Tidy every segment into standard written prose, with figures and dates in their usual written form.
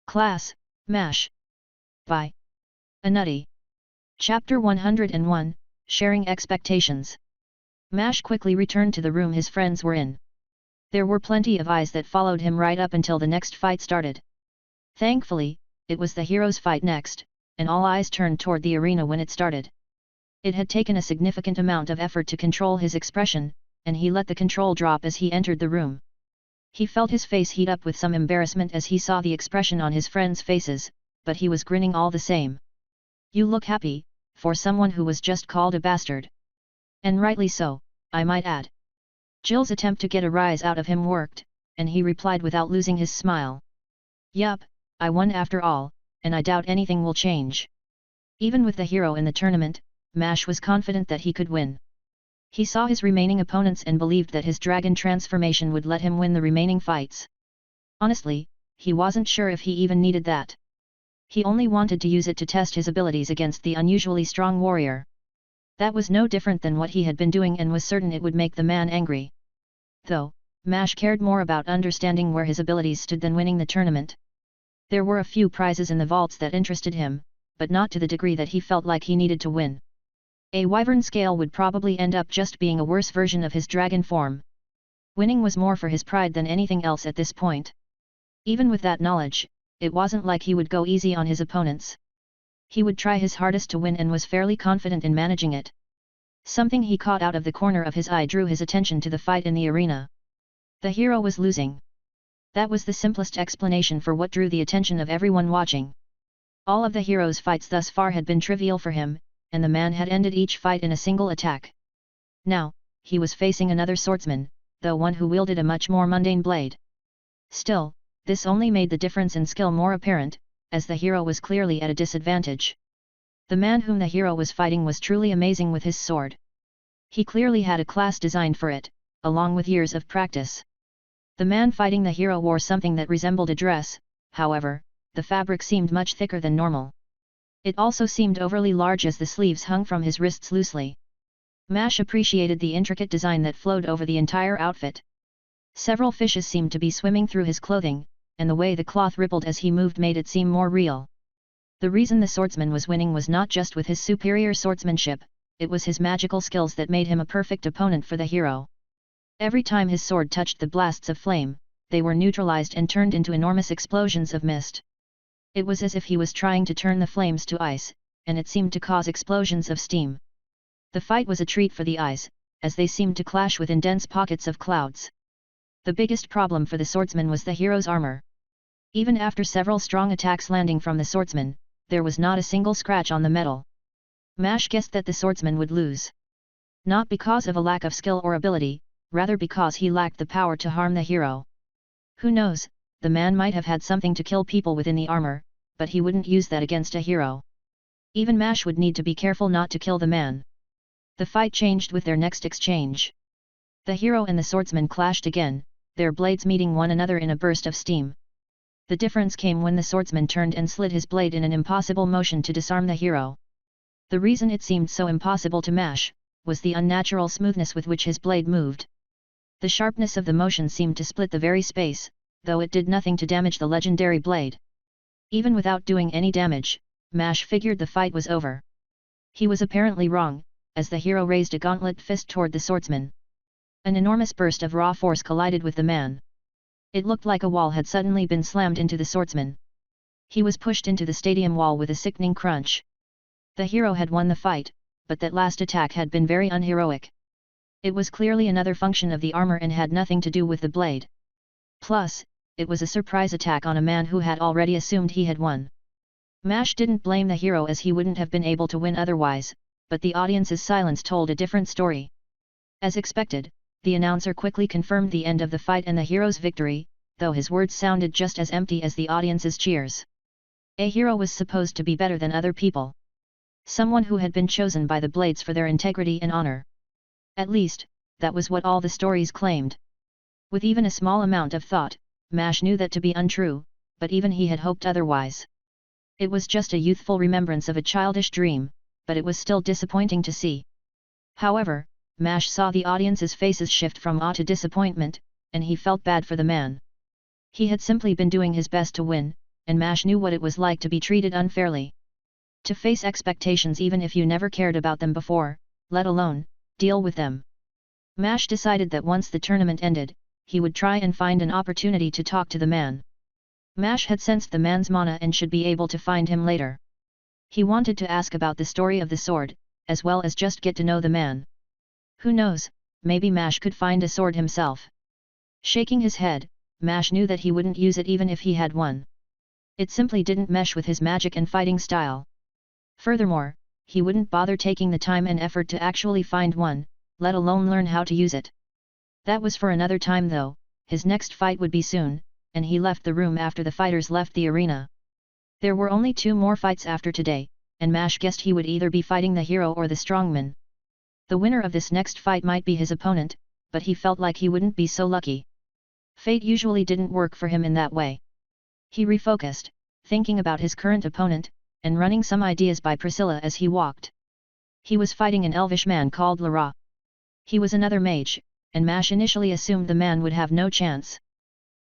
Class, MASH. By Anutty. Chapter 101, Sharing Expectations. MASH quickly returned to the room his friends were in. There were plenty of eyes that followed him right up until the next fight started. Thankfully, it was the hero's fight next, and all eyes turned toward the arena when it started. It had taken a significant amount of effort to control his expression, and he let the control drop as he entered the room. He felt his face heat up with some embarrassment as he saw the expression on his friends' faces, but he was grinning all the same. "You look happy, for someone who was just called a bastard. And rightly so, I might add." Jill's attempt to get a rise out of him worked, and he replied without losing his smile. "Yup, I won after all, and I doubt anything will change." Even with the hero in the tournament, MASH was confident that he could win. He saw his remaining opponents and believed that his dragon transformation would let him win the remaining fights. Honestly, he wasn't sure if he even needed that. He only wanted to use it to test his abilities against the unusually strong warrior. That was no different than what he had been doing and was certain it would make the man angry. Though, MASH cared more about understanding where his abilities stood than winning the tournament. There were a few prizes in the vaults that interested him, but not to the degree that he felt like he needed to win. A wyvern scale would probably end up just being a worse version of his dragon form. Winning was more for his pride than anything else at this point. Even with that knowledge, it wasn't like he would go easy on his opponents. He would try his hardest to win and was fairly confident in managing it. Something he caught out of the corner of his eye drew his attention to the fight in the arena. The hero was losing. That was the simplest explanation for what drew the attention of everyone watching. All of the hero's fights thus far had been trivial for him, and the man had ended each fight in a single attack. Now, he was facing another swordsman, though one who wielded a much more mundane blade. Still, this only made the difference in skill more apparent, as the hero was clearly at a disadvantage. The man whom the hero was fighting was truly amazing with his sword. He clearly had a class designed for it, along with years of practice. The man fighting the hero wore something that resembled a dress, however, the fabric seemed much thicker than normal. It also seemed overly large as the sleeves hung from his wrists loosely. MASH appreciated the intricate design that flowed over the entire outfit. Several fishes seemed to be swimming through his clothing, and the way the cloth rippled as he moved made it seem more real. The reason the swordsman was winning was not just with his superior swordsmanship, it was his magical skills that made him a perfect opponent for the hero. Every time his sword touched the blasts of flame, they were neutralized and turned into enormous explosions of mist. It was as if he was trying to turn the flames to ice, and it seemed to cause explosions of steam. The fight was a treat for the eyes, as they seemed to clash within dense pockets of clouds. The biggest problem for the swordsman was the hero's armor. Even after several strong attacks landing from the swordsman, there was not a single scratch on the metal. MASH guessed that the swordsman would lose. Not because of a lack of skill or ability, rather because he lacked the power to harm the hero. Who knows, the man might have had something to kill people within the armor, but he wouldn't use that against a hero. Even MASH would need to be careful not to kill the man. The fight changed with their next exchange. The hero and the swordsman clashed again, their blades meeting one another in a burst of steam. The difference came when the swordsman turned and slid his blade in an impossible motion to disarm the hero. The reason it seemed so impossible to MASH was the unnatural smoothness with which his blade moved. The sharpness of the motion seemed to split the very space, though it did nothing to damage the legendary blade. Even without doing any damage, MASH figured the fight was over. He was apparently wrong, as the hero raised a gauntlet fist toward the swordsman. An enormous burst of raw force collided with the man. It looked like a wall had suddenly been slammed into the swordsman. He was pushed into the stadium wall with a sickening crunch. The hero had won the fight, but that last attack had been very unheroic. It was clearly another function of the armor and had nothing to do with the blade. Plus, it was a surprise attack on a man who had already assumed he had won. MASH didn't blame the hero as he wouldn't have been able to win otherwise, but the audience's silence told a different story. As expected, the announcer quickly confirmed the end of the fight and the hero's victory, though his words sounded just as empty as the audience's cheers. A hero was supposed to be better than other people. Someone who had been chosen by the blades for their integrity and honor. At least, that was what all the stories claimed. With even a small amount of thought, MASH knew that to be untrue, but even he had hoped otherwise. It was just a youthful remembrance of a childish dream, but it was still disappointing to see. However, MASH saw the audience's faces shift from awe to disappointment, and he felt bad for the man. He had simply been doing his best to win, and Mash knew what it was like to be treated unfairly. To face expectations even if you never cared about them before, let alone deal with them. Mash decided that once the tournament ended, he would try and find an opportunity to talk to the man. Mash had sensed the man's mana and should be able to find him later. He wanted to ask about the story of the sword, as well as just get to know the man. Who knows, maybe Mash could find a sword himself. Shaking his head, Mash knew that he wouldn't use it even if he had one. It simply didn't mesh with his magic and fighting style. Furthermore, he wouldn't bother taking the time and effort to actually find one, let alone learn how to use it. That was for another time though. His next fight would be soon, and he left the room after the fighters left the arena. There were only 2 more fights after today, and Mash guessed he would either be fighting the hero or the strongman. The winner of this next fight might be his opponent, but he felt like he wouldn't be so lucky. Fate usually didn't work for him in that way. He refocused, thinking about his current opponent, and running some ideas by Priscilla as he walked. He was fighting an elvish man called Lara. He was another mage, and Mash initially assumed the man would have no chance.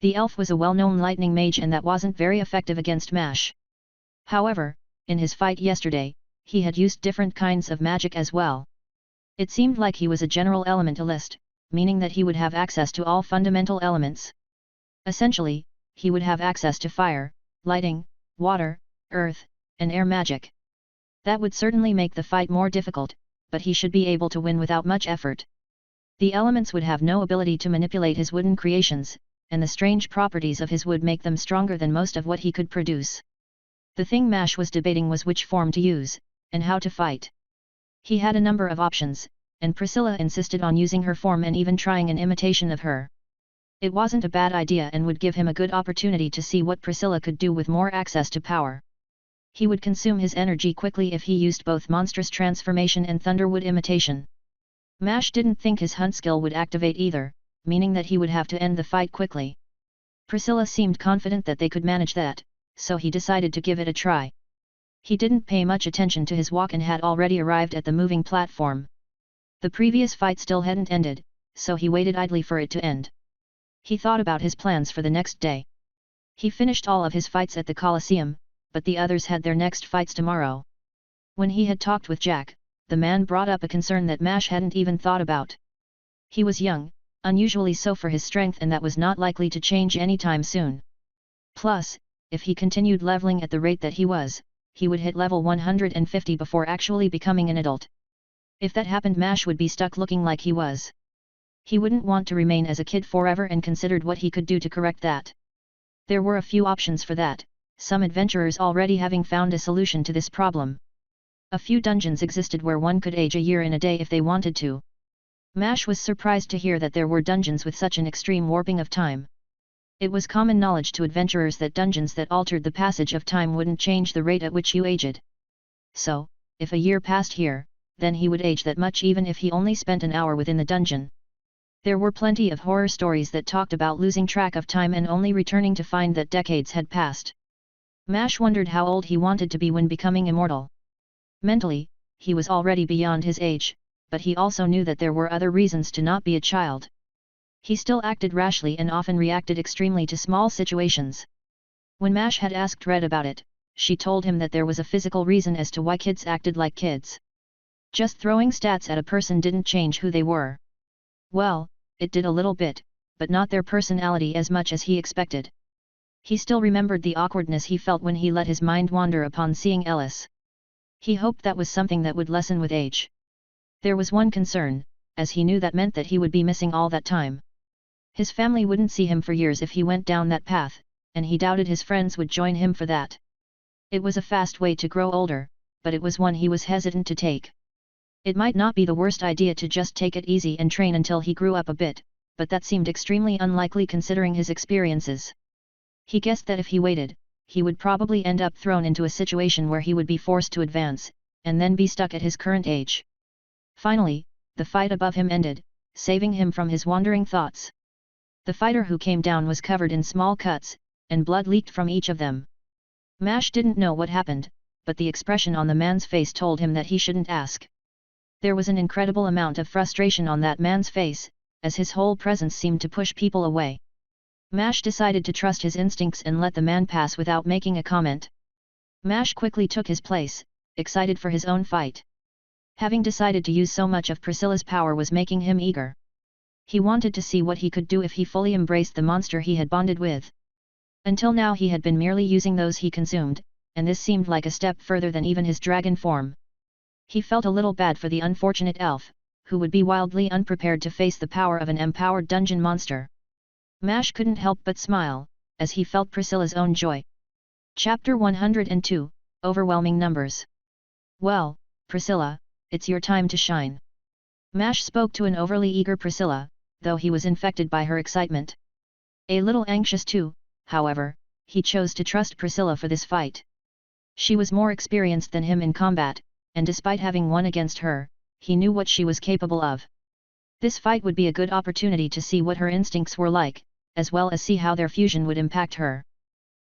The elf was a well-known lightning mage and that wasn't very effective against Mash. However, in his fight yesterday, he had used different kinds of magic as well. It seemed like he was a general elementalist, meaning that he would have access to all fundamental elements. Essentially, he would have access to fire, lighting, water, earth, and air magic. That would certainly make the fight more difficult, but he should be able to win without much effort. The elements would have no ability to manipulate his wooden creations, and the strange properties of his wood make them stronger than most of what he could produce. The thing Mash was debating was which form to use, and how to fight. He had a number of options, and Priscilla insisted on using her form and even trying an imitation of her. It wasn't a bad idea and would give him a good opportunity to see what Priscilla could do with more access to power. He would consume his energy quickly if he used both monstrous transformation and thunderwood imitation. Mash didn't think his hunt skill would activate either, meaning that he would have to end the fight quickly. Priscilla seemed confident that they could manage that, so he decided to give it a try. He didn't pay much attention to his walk and had already arrived at the moving platform. The previous fight still hadn't ended, so he waited idly for it to end. He thought about his plans for the next day. He finished all of his fights at the Colosseum, but the others had their next fights tomorrow. When he had talked with Jack, the man brought up a concern that Mash hadn't even thought about. He was young, unusually so for his strength, and that was not likely to change anytime soon. Plus, if he continued leveling at the rate that he was, he would hit level 150 before actually becoming an adult. If that happened, Mash would be stuck looking like he was. He wouldn't want to remain as a kid forever and considered what he could do to correct that. There were a few options for that, some adventurers already having found a solution to this problem. A few dungeons existed where one could age a year in a day if they wanted to. Mash was surprised to hear that there were dungeons with such an extreme warping of time. It was common knowledge to adventurers that dungeons that altered the passage of time wouldn't change the rate at which you aged. So, if a year passed here, then he would age that much even if he only spent an hour within the dungeon. There were plenty of horror stories that talked about losing track of time and only returning to find that decades had passed. Mash wondered how old he wanted to be when becoming immortal. Mentally, he was already beyond his age, but he also knew that there were other reasons to not be a child. He still acted rashly and often reacted extremely to small situations. When Mash had asked Red about it, she told him that there was a physical reason as to why kids acted like kids. Just throwing stats at a person didn't change who they were. Well, it did a little bit, but not their personality as much as he expected. He still remembered the awkwardness he felt when he let his mind wander upon seeing Ellis. He hoped that was something that would lessen with age. There was one concern, as he knew that meant that he would be missing all that time. His family wouldn't see him for years if he went down that path, and he doubted his friends would join him for that. It was a fast way to grow older, but it was one he was hesitant to take. It might not be the worst idea to just take it easy and train until he grew up a bit, but that seemed extremely unlikely considering his experiences. He guessed that if he waited, he would probably end up thrown into a situation where he would be forced to advance, and then be stuck at his current age. Finally, the fight above him ended, saving him from his wandering thoughts. The fighter who came down was covered in small cuts, and blood leaked from each of them. Mash didn't know what happened, but the expression on the man's face told him that he shouldn't ask. There was an incredible amount of frustration on that man's face, as his whole presence seemed to push people away. Mash decided to trust his instincts and let the man pass without making a comment. Mash quickly took his place, excited for his own fight. Having decided to use so much of Priscilla's power was making him eager. He wanted to see what he could do if he fully embraced the monster he had bonded with. Until now he had been merely using those he consumed, and this seemed like a step further than even his dragon form. He felt a little bad for the unfortunate elf, who would be wildly unprepared to face the power of an empowered dungeon monster. Mash couldn't help but smile, as he felt Priscilla's own joy. Chapter 102, Overwhelming Numbers. Well, Priscilla, it's your time to shine. Mash spoke to an overly eager Priscilla, though he was infected by her excitement. A little anxious too, however, he chose to trust Priscilla for this fight. She was more experienced than him in combat, and despite having won against her, he knew what she was capable of. This fight would be a good opportunity to see what her instincts were like, as well as see how their fusion would impact her.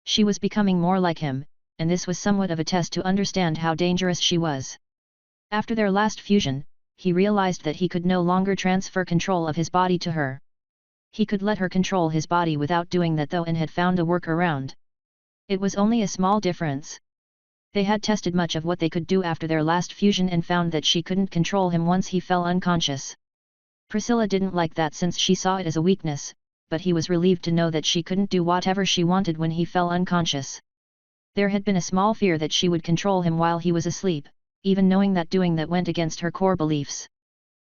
She was becoming more like him, and this was somewhat of a test to understand how dangerous she was. After their last fusion, he realized that he could no longer transfer control of his body to her. He could let her control his body without doing that though and had found a workaround. It was only a small difference. They had tested much of what they could do after their last fusion and found that she couldn't control him once he fell unconscious. Priscilla didn't like that since she saw it as a weakness, but he was relieved to know that she couldn't do whatever she wanted when he fell unconscious. There had been a small fear that she would control him while he was asleep, even knowing that doing that went against her core beliefs.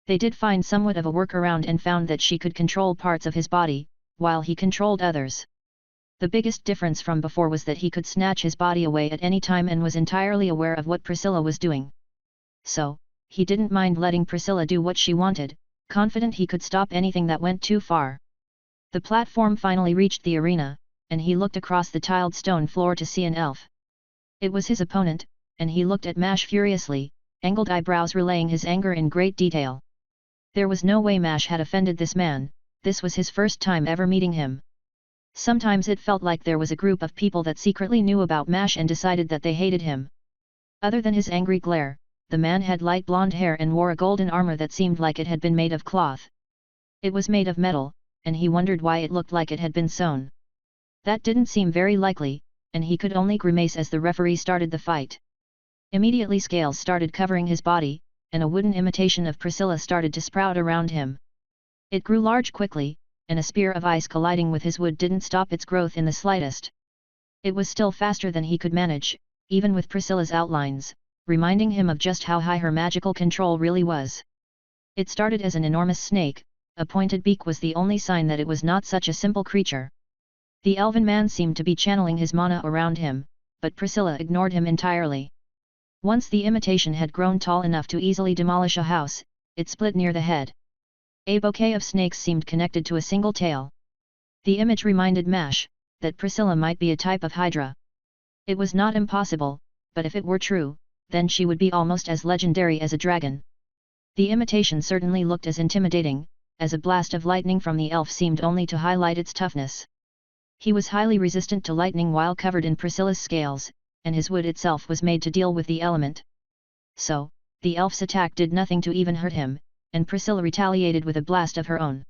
They did find somewhat of a workaround and found that she could control parts of his body, while he controlled others. The biggest difference from before was that he could snatch his body away at any time and was entirely aware of what Priscilla was doing. So, he didn't mind letting Priscilla do what she wanted, confident he could stop anything that went too far. The platform finally reached the arena, and he looked across the tiled stone floor to see an elf. It was his opponent, and he looked at Mash furiously, angled eyebrows relaying his anger in great detail. There was no way Mash had offended this man, this was his first time ever meeting him. Sometimes it felt like there was a group of people that secretly knew about Mash and decided that they hated him. Other than his angry glare, the man had light blonde hair and wore a golden armor that seemed like it had been made of cloth. It was made of metal, and he wondered why it looked like it had been sewn. That didn't seem very likely, and he could only grimace as the referee started the fight. Immediately scales started covering his body, and a wooden imitation of Priscilla started to sprout around him. It grew large quickly, and a spear of ice colliding with his wood didn't stop its growth in the slightest. It was still faster than he could manage, even with Priscilla's outlines, reminding him of just how high her magical control really was. It started as an enormous snake, a pointed beak was the only sign that it was not such a simple creature. The elven man seemed to be channeling his mana around him, but Priscilla ignored him entirely. Once the imitation had grown tall enough to easily demolish a house, it split near the head. A bouquet of snakes seemed connected to a single tail. The image reminded Mash that Priscilla might be a type of hydra. It was not impossible, but if it were true, then she would be almost as legendary as a dragon. The imitation certainly looked as intimidating, as a blast of lightning from the elf seemed only to highlight its toughness. He was highly resistant to lightning while covered in Priscilla's scales, and his wood itself was made to deal with the element. So, the elf's attack did nothing to even hurt him, and Priscilla retaliated with a blast of her own.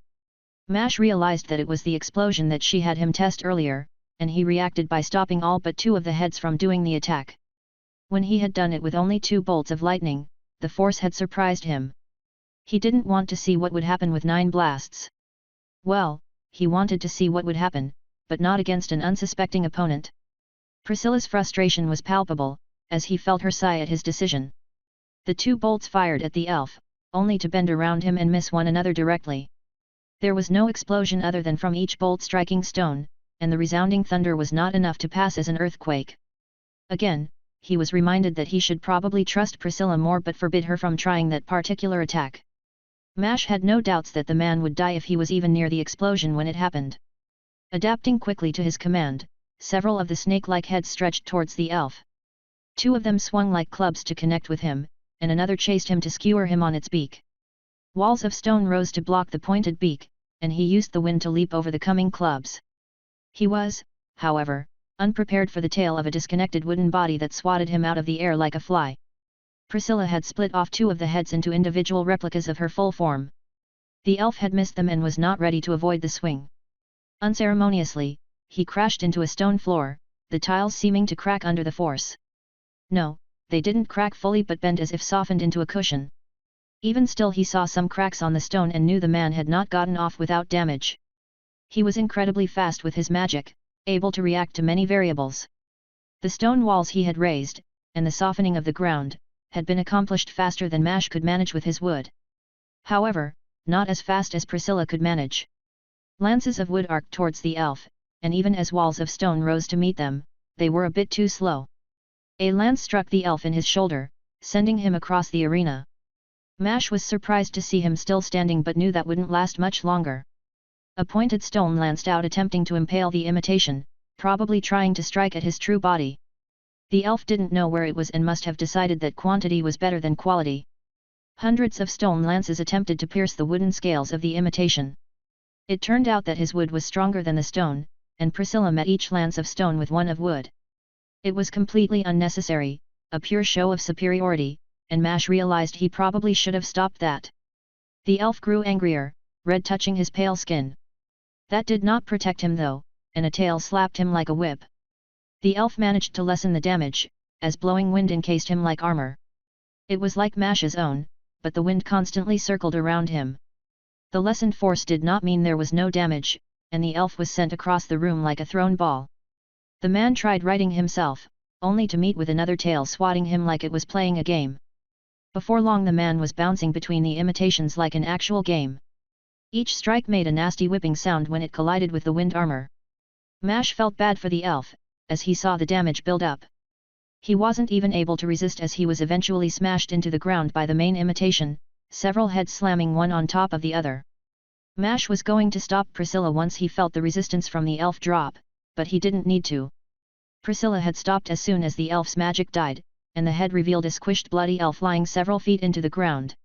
Mash realized that it was the explosion that she had him test earlier, and he reacted by stopping all but 2 of the heads from doing the attack. When he had done it with only 2 bolts of lightning, the force had surprised him. He didn't want to see what would happen with 9 blasts. Well, he wanted to see what would happen, but not against an unsuspecting opponent. Priscilla's frustration was palpable, as he felt her sigh at his decision. The 2 bolts fired at the elf, only to bend around him and miss one another directly. There was no explosion other than from each bolt striking stone, and the resounding thunder was not enough to pass as an earthquake. Again, he was reminded that he should probably trust Priscilla more but forbid her from trying that particular attack. Mash had no doubts that the man would die if he was even near the explosion when it happened. Adapting quickly to his command, several of the snake-like heads stretched towards the elf. 2 of them swung like clubs to connect with him, and another chased him to skewer him on its beak. Walls of stone rose to block the pointed beak, and he used the wind to leap over the coming clubs. He was, however, unprepared for the tail of a disconnected wooden body that swatted him out of the air like a fly. Priscilla had split off 2 of the heads into individual replicas of her full form. The elf had missed them and was not ready to avoid the swing. Unceremoniously, he crashed into a stone floor, the tiles seeming to crack under the force. No, they didn't crack fully but bent as if softened into a cushion. Even still he saw some cracks on the stone and knew the man had not gotten off without damage. He was incredibly fast with his magic, able to react to many variables. The stone walls he had raised, and the softening of the ground, had been accomplished faster than Mash could manage with his wood. However, not as fast as Priscilla could manage. Lances of wood arced towards the elf, and even as walls of stone rose to meet them, they were a bit too slow. A lance struck the elf in his shoulder, sending him across the arena. Mash was surprised to see him still standing but knew that wouldn't last much longer. A pointed stone lanced out attempting to impale the imitation, probably trying to strike at his true body. The elf didn't know where it was and must have decided that quantity was better than quality. Hundreds of stone lances attempted to pierce the wooden scales of the imitation. It turned out that his wood was stronger than the stone, and Priscilla met each lance of stone with one of wood. It was completely unnecessary, a pure show of superiority, and Mash realized he probably should have stopped that. The elf grew angrier, red touching his pale skin. That did not protect him though, and a tail slapped him like a whip. The elf managed to lessen the damage, as blowing wind encased him like armor. It was like Mash's own, but the wind constantly circled around him. The lessened force did not mean there was no damage, and the elf was sent across the room like a thrown ball. The man tried righting himself, only to meet with another tail swatting him like it was playing a game. Before long the man was bouncing between the imitations like an actual game. Each strike made a nasty whipping sound when it collided with the wind armor. Mash felt bad for the elf, as he saw the damage build up. He wasn't even able to resist as he was eventually smashed into the ground by the main imitation, several heads slamming one on top of the other. Mash was going to stop Priscilla once he felt the resistance from the elf drop, but he didn't need to. Priscilla had stopped as soon as the elf's magic died, and the head revealed a squished bloody elf lying several feet into the ground.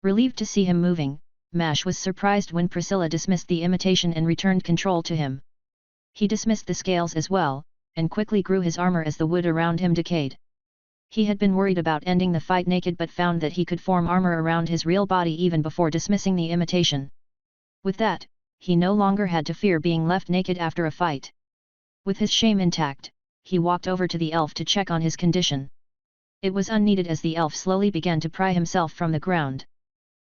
Relieved to see him moving, Mash was surprised when Priscilla dismissed the imitation and returned control to him. He dismissed the scales as well, and quickly grew his armor as the wood around him decayed. He had been worried about ending the fight naked but found that he could form armor around his real body even before dismissing the imitation. With that, he no longer had to fear being left naked after a fight. With his shame intact, he walked over to the elf to check on his condition. It was unneeded as the elf slowly began to pry himself from the ground.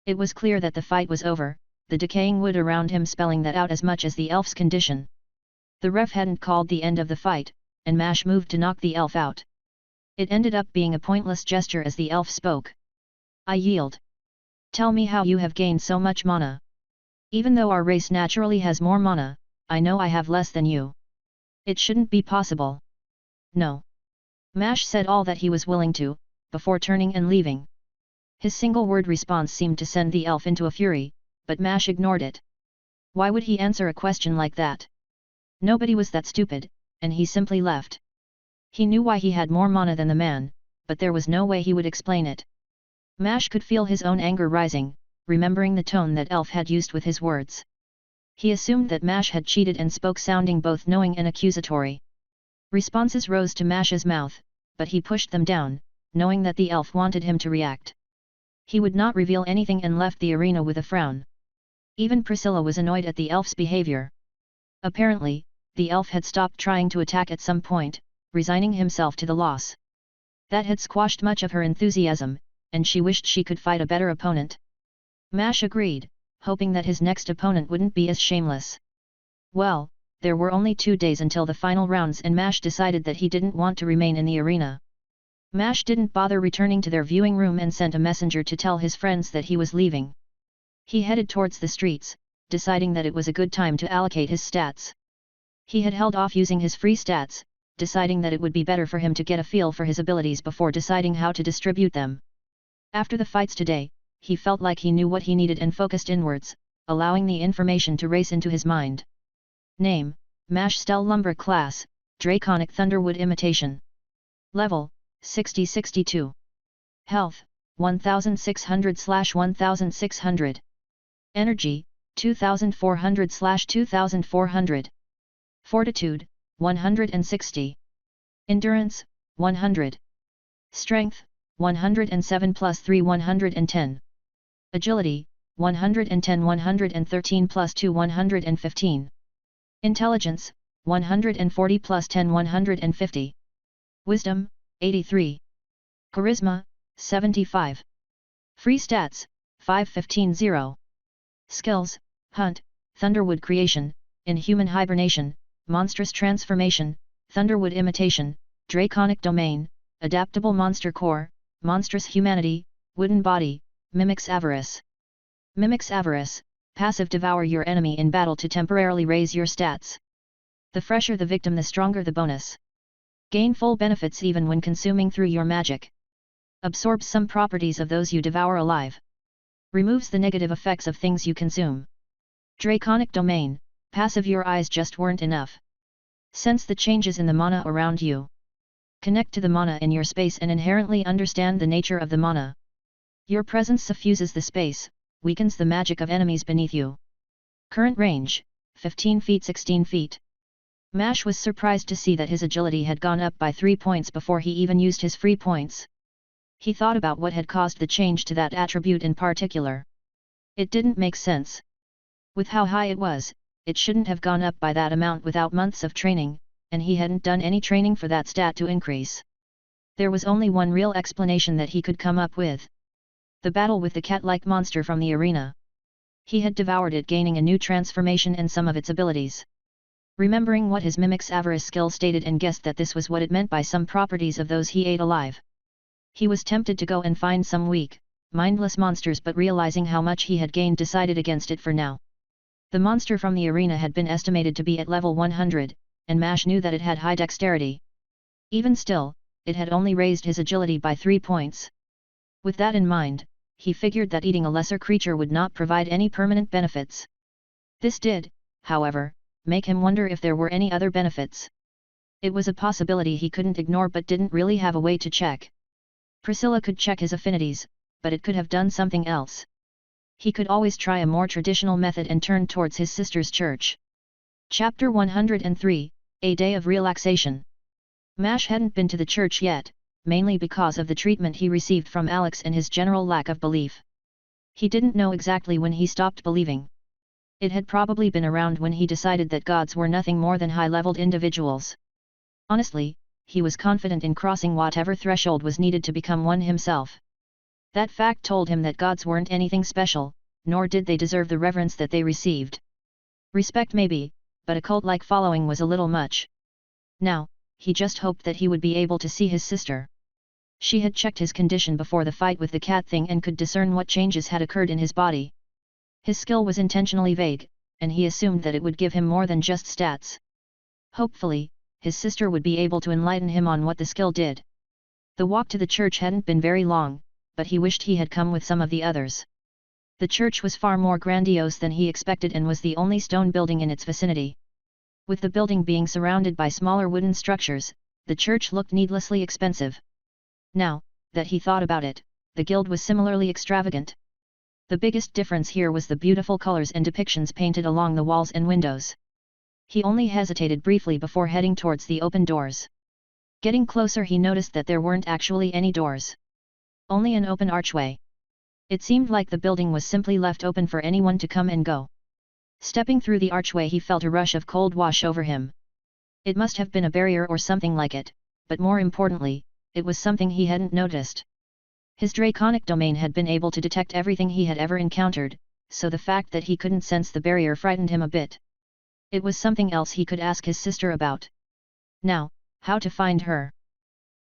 It was clear that the fight was over, the decaying wood around him spelling that out as much as the elf's condition. The ref hadn't called the end of the fight, and Mash moved to knock the elf out. It ended up being a pointless gesture as the elf spoke. "I yield. Tell me how you have gained so much mana. Even though our race naturally has more mana, I know I have less than you. It shouldn't be possible." "No." Mash said all that he was willing to, before turning and leaving. His single-word response seemed to send the elf into a fury, but Mash ignored it. Why would he answer a question like that? Nobody was that stupid, and he simply left. He knew why he had more mana than the man, but there was no way he would explain it. Mash could feel his own anger rising, remembering the tone that elf had used with his words. He assumed that Mash had cheated and spoke sounding both knowing and accusatory. Responses rose to Mash's mouth, but he pushed them down, knowing that the elf wanted him to react. He would not reveal anything and left the arena with a frown. Even Priscilla was annoyed at the elf's behavior. Apparently, the elf had stopped trying to attack at some point, resigning himself to the loss. That had squashed much of her enthusiasm, and she wished she could fight a better opponent. Mash agreed, hoping that his next opponent wouldn't be as shameless. Well, there were only 2 days until the final rounds and Mash decided that he didn't want to remain in the arena. Mash didn't bother returning to their viewing room and sent a messenger to tell his friends that he was leaving. He headed towards the streets, deciding that it was a good time to allocate his stats. He had held off using his free stats, deciding that it would be better for him to get a feel for his abilities before deciding how to distribute them. After the fights today, he felt like he knew what he needed and focused inwards, allowing the information to race into his mind. Name: Mash Stell Lumber Class, Draconic Thunderwood Imitation. Level: 60-62. Health: 1600/1600. Energy: 2400/2400. Fortitude: 160. Endurance: 100. Strength: 107 plus 3 110. Agility: 110 113 plus 2 115. Intelligence, 140 plus 10 150. Wisdom, 83. Charisma, 75. Free stats, 515-0. Skills, Hunt, Thunderwood Creation, Inhuman Hibernation, Monstrous Transformation, Thunderwood Imitation, Draconic Domain, Adaptable Monster Core, Monstrous Humanity, Wooden Body, Mimic's Avarice. Mimic's Avarice, passive devour your enemy in battle to temporarily raise your stats. The fresher the victim, the stronger the bonus. Gain full benefits even when consuming through your magic. Absorbs some properties of those you devour alive. Removes the negative effects of things you consume. Draconic Domain, passive, your eyes just weren't enough. Sense the changes in the mana around you. Connect to the mana in your space and inherently understand the nature of the mana. Your presence suffuses the space, weakens the magic of enemies beneath you. Current range, 15 feet 16 feet. Mash was surprised to see that his agility had gone up by 3 points before he even used his free points. He thought about what had caused the change to that attribute in particular. It didn't make sense. With how high it was, it shouldn't have gone up by that amount without months of training, and he hadn't done any training for that stat to increase. There was only one real explanation that he could come up with. The battle with the cat-like monster from the arena. He had devoured it, gaining a new transformation and some of its abilities. Remembering what his Mimic's Avarice skill stated, and guessed that this was what it meant by some properties of those he ate alive. He was tempted to go and find some weak, mindless monsters, but realizing how much he had gained, decided against it for now. The monster from the arena had been estimated to be at level 100, and Mash knew that it had high dexterity. Even still, it had only raised his agility by 3 points. With that in mind, he figured that eating a lesser creature would not provide any permanent benefits. This did, however, make him wonder if there were any other benefits. It was a possibility he couldn't ignore but didn't really have a way to check. Priscilla could check his affinities, but it could have done something else. He could always try a more traditional method and turn towards his sister's church. Chapter 103, A Day of Relaxation. Mash hadn't been to the church yet, mainly because of the treatment he received from Alex and his general lack of belief. He didn't know exactly when he stopped believing. It had probably been around when he decided that gods were nothing more than high-leveled individuals. Honestly, he was confident in crossing whatever threshold was needed to become one himself. That fact told him that gods weren't anything special, nor did they deserve the reverence that they received. Respect maybe, but a cult-like following was a little much. Now, he just hoped that he would be able to see his sister. She had checked his condition before the fight with the cat thing and could discern what changes had occurred in his body. His skill was intentionally vague, and he assumed that it would give him more than just stats. Hopefully, his sister would be able to enlighten him on what the skill did. The walk to the church hadn't been very long, but he wished he had come with some of the others. The church was far more grandiose than he expected and was the only stone building in its vicinity. With the building being surrounded by smaller wooden structures, the church looked needlessly expensive. Now, that he thought about it, the guild was similarly extravagant. The biggest difference here was the beautiful colors and depictions painted along the walls and windows. He only hesitated briefly before heading towards the open doors. Getting closer, he noticed that there weren't actually any doors. Only an open archway. It seemed like the building was simply left open for anyone to come and go. Stepping through the archway, he felt a rush of cold wash over him. It must have been a barrier or something like it, but more importantly, it was something he hadn't noticed. His draconic domain had been able to detect everything he had ever encountered, so the fact that he couldn't sense the barrier frightened him a bit. It was something else he could ask his sister about. Now, how to find her?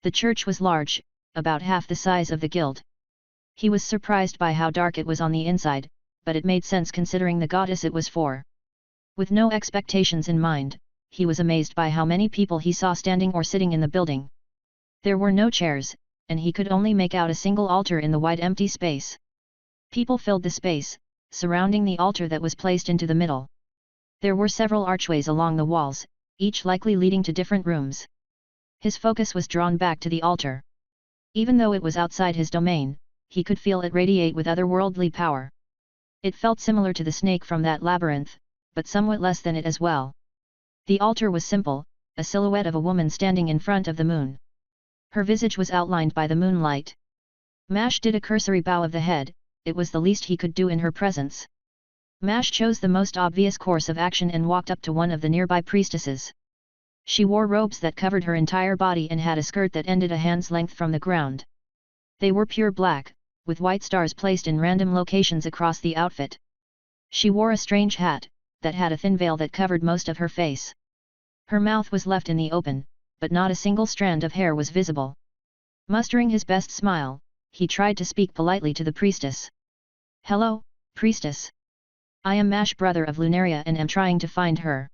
The church was large, about half the size of the guild. He was surprised by how dark it was on the inside, but it made sense considering the goddess it was for. With no expectations in mind, he was amazed by how many people he saw standing or sitting in the building. There were no chairs, and he could only make out a single altar in the wide empty space. People filled the space, surrounding the altar that was placed into the middle. There were several archways along the walls, each likely leading to different rooms. His focus was drawn back to the altar. Even though it was outside his domain, he could feel it radiate with otherworldly power. It felt similar to the snake from that labyrinth, but somewhat less than it as well. The altar was simple, a silhouette of a woman standing in front of the moon. Her visage was outlined by the moonlight. Mash did a cursory bow of the head, it was the least he could do in her presence. Mash chose the most obvious course of action and walked up to one of the nearby priestesses. She wore robes that covered her entire body and had a skirt that ended a hand's length from the ground. They were pure black, with white stars placed in random locations across the outfit. She wore a strange hat, that had a thin veil that covered most of her face. Her mouth was left in the open, but not a single strand of hair was visible. Mustering his best smile, he tried to speak politely to the priestess. "Hello, priestess. I am Mash, brother of Lunaria, and am trying to find her.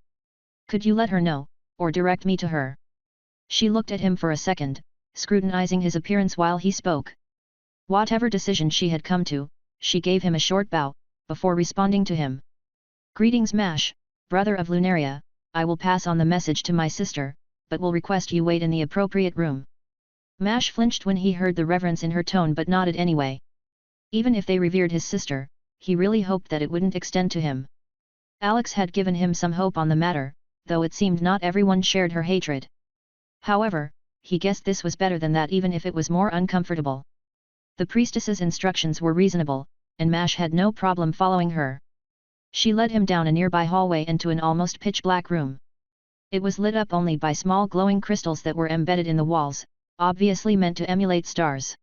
Could you let her know, or direct me to her?" She looked at him for a second, scrutinizing his appearance while he spoke. Whatever decision she had come to, she gave him a short bow, before responding to him. "Greetings, Mash, brother of Lunaria. I will pass on the message to my sister, but will request you wait in the appropriate room." Mash flinched when he heard the reverence in her tone but nodded anyway. Even if they revered his sister, he really hoped that it wouldn't extend to him. Alex had given him some hope on the matter, though it seemed not everyone shared her hatred. However, he guessed this was better than that, even if it was more uncomfortable. The priestess's instructions were reasonable, and Mash had no problem following her. She led him down a nearby hallway into an almost pitch-black room. It was lit up only by small glowing crystals that were embedded in the walls, obviously meant to emulate stars.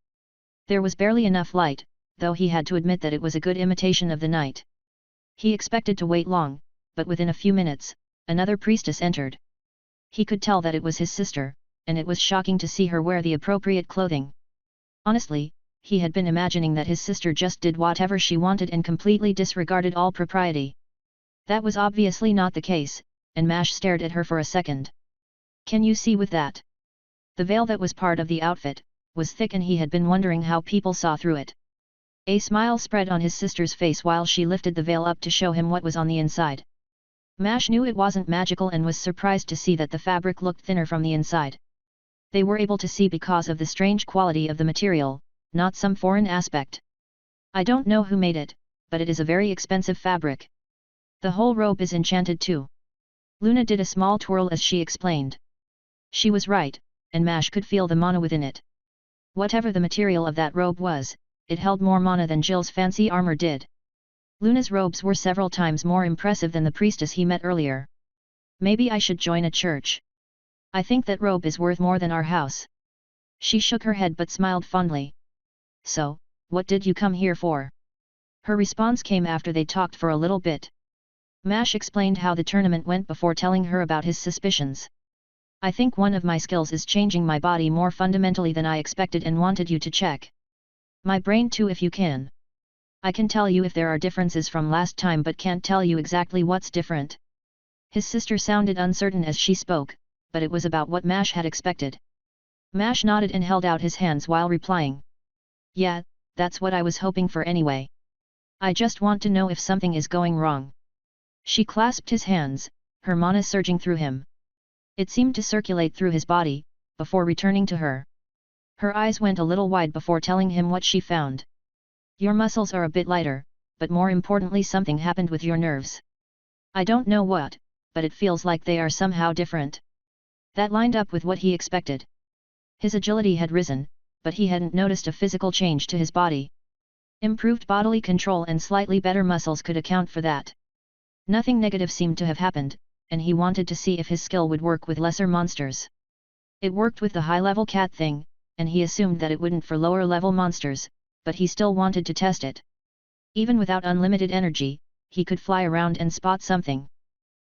There was barely enough light, though he had to admit that it was a good imitation of the night. He expected to wait long, but within a few minutes, another priestess entered. He could tell that it was his sister, and it was shocking to see her wear the appropriate clothing. Honestly, he had been imagining that his sister just did whatever she wanted and completely disregarded all propriety. That was obviously not the case, and Mash stared at her for a second. "Can you see with that?" The veil that was part of the outfit was thick, and he had been wondering how people saw through it. A smile spread on his sister's face while she lifted the veil up to show him what was on the inside. Mash knew it wasn't magical and was surprised to see that the fabric looked thinner from the inside. They were able to see because of the strange quality of the material, not some foreign aspect. "I don't know who made it, but it is a very expensive fabric. The whole robe is enchanted too." Luna did a small twirl as she explained. She was right, and Mash could feel the mana within it. Whatever the material of that robe was, it held more mana than Jill's fancy armor did. Luna's robes were several times more impressive than the priestess he met earlier. "Maybe I should join a church. I think that robe is worth more than our house." She shook her head but smiled fondly. "So, what did you come here for?" Her response came after they talked for a little bit. Mash explained how the tournament went before telling her about his suspicions. "I think one of my skills is changing my body more fundamentally than I expected and wanted you to check. My brain too if you can. I can tell you if there are differences from last time but can't tell you exactly what's different." His sister sounded uncertain as she spoke, but it was about what Mash had expected. Mash nodded and held out his hands while replying. "Yeah, that's what I was hoping for anyway. I just want to know if something is going wrong." She clasped his hands, her mana surging through him. It seemed to circulate through his body, before returning to her. Her eyes went a little wide before telling him what she found. "Your muscles are a bit lighter, but more importantly something happened with your nerves. I don't know what, but it feels like they are somehow different." That lined up with what he expected. His agility had risen, but he hadn't noticed a physical change to his body. Improved bodily control and slightly better muscles could account for that. Nothing negative seemed to have happened, and he wanted to see if his skill would work with lesser monsters. It worked with the high-level cat thing, and he assumed that it wouldn't for lower-level monsters, but he still wanted to test it. Even without unlimited energy, he could fly around and spot something.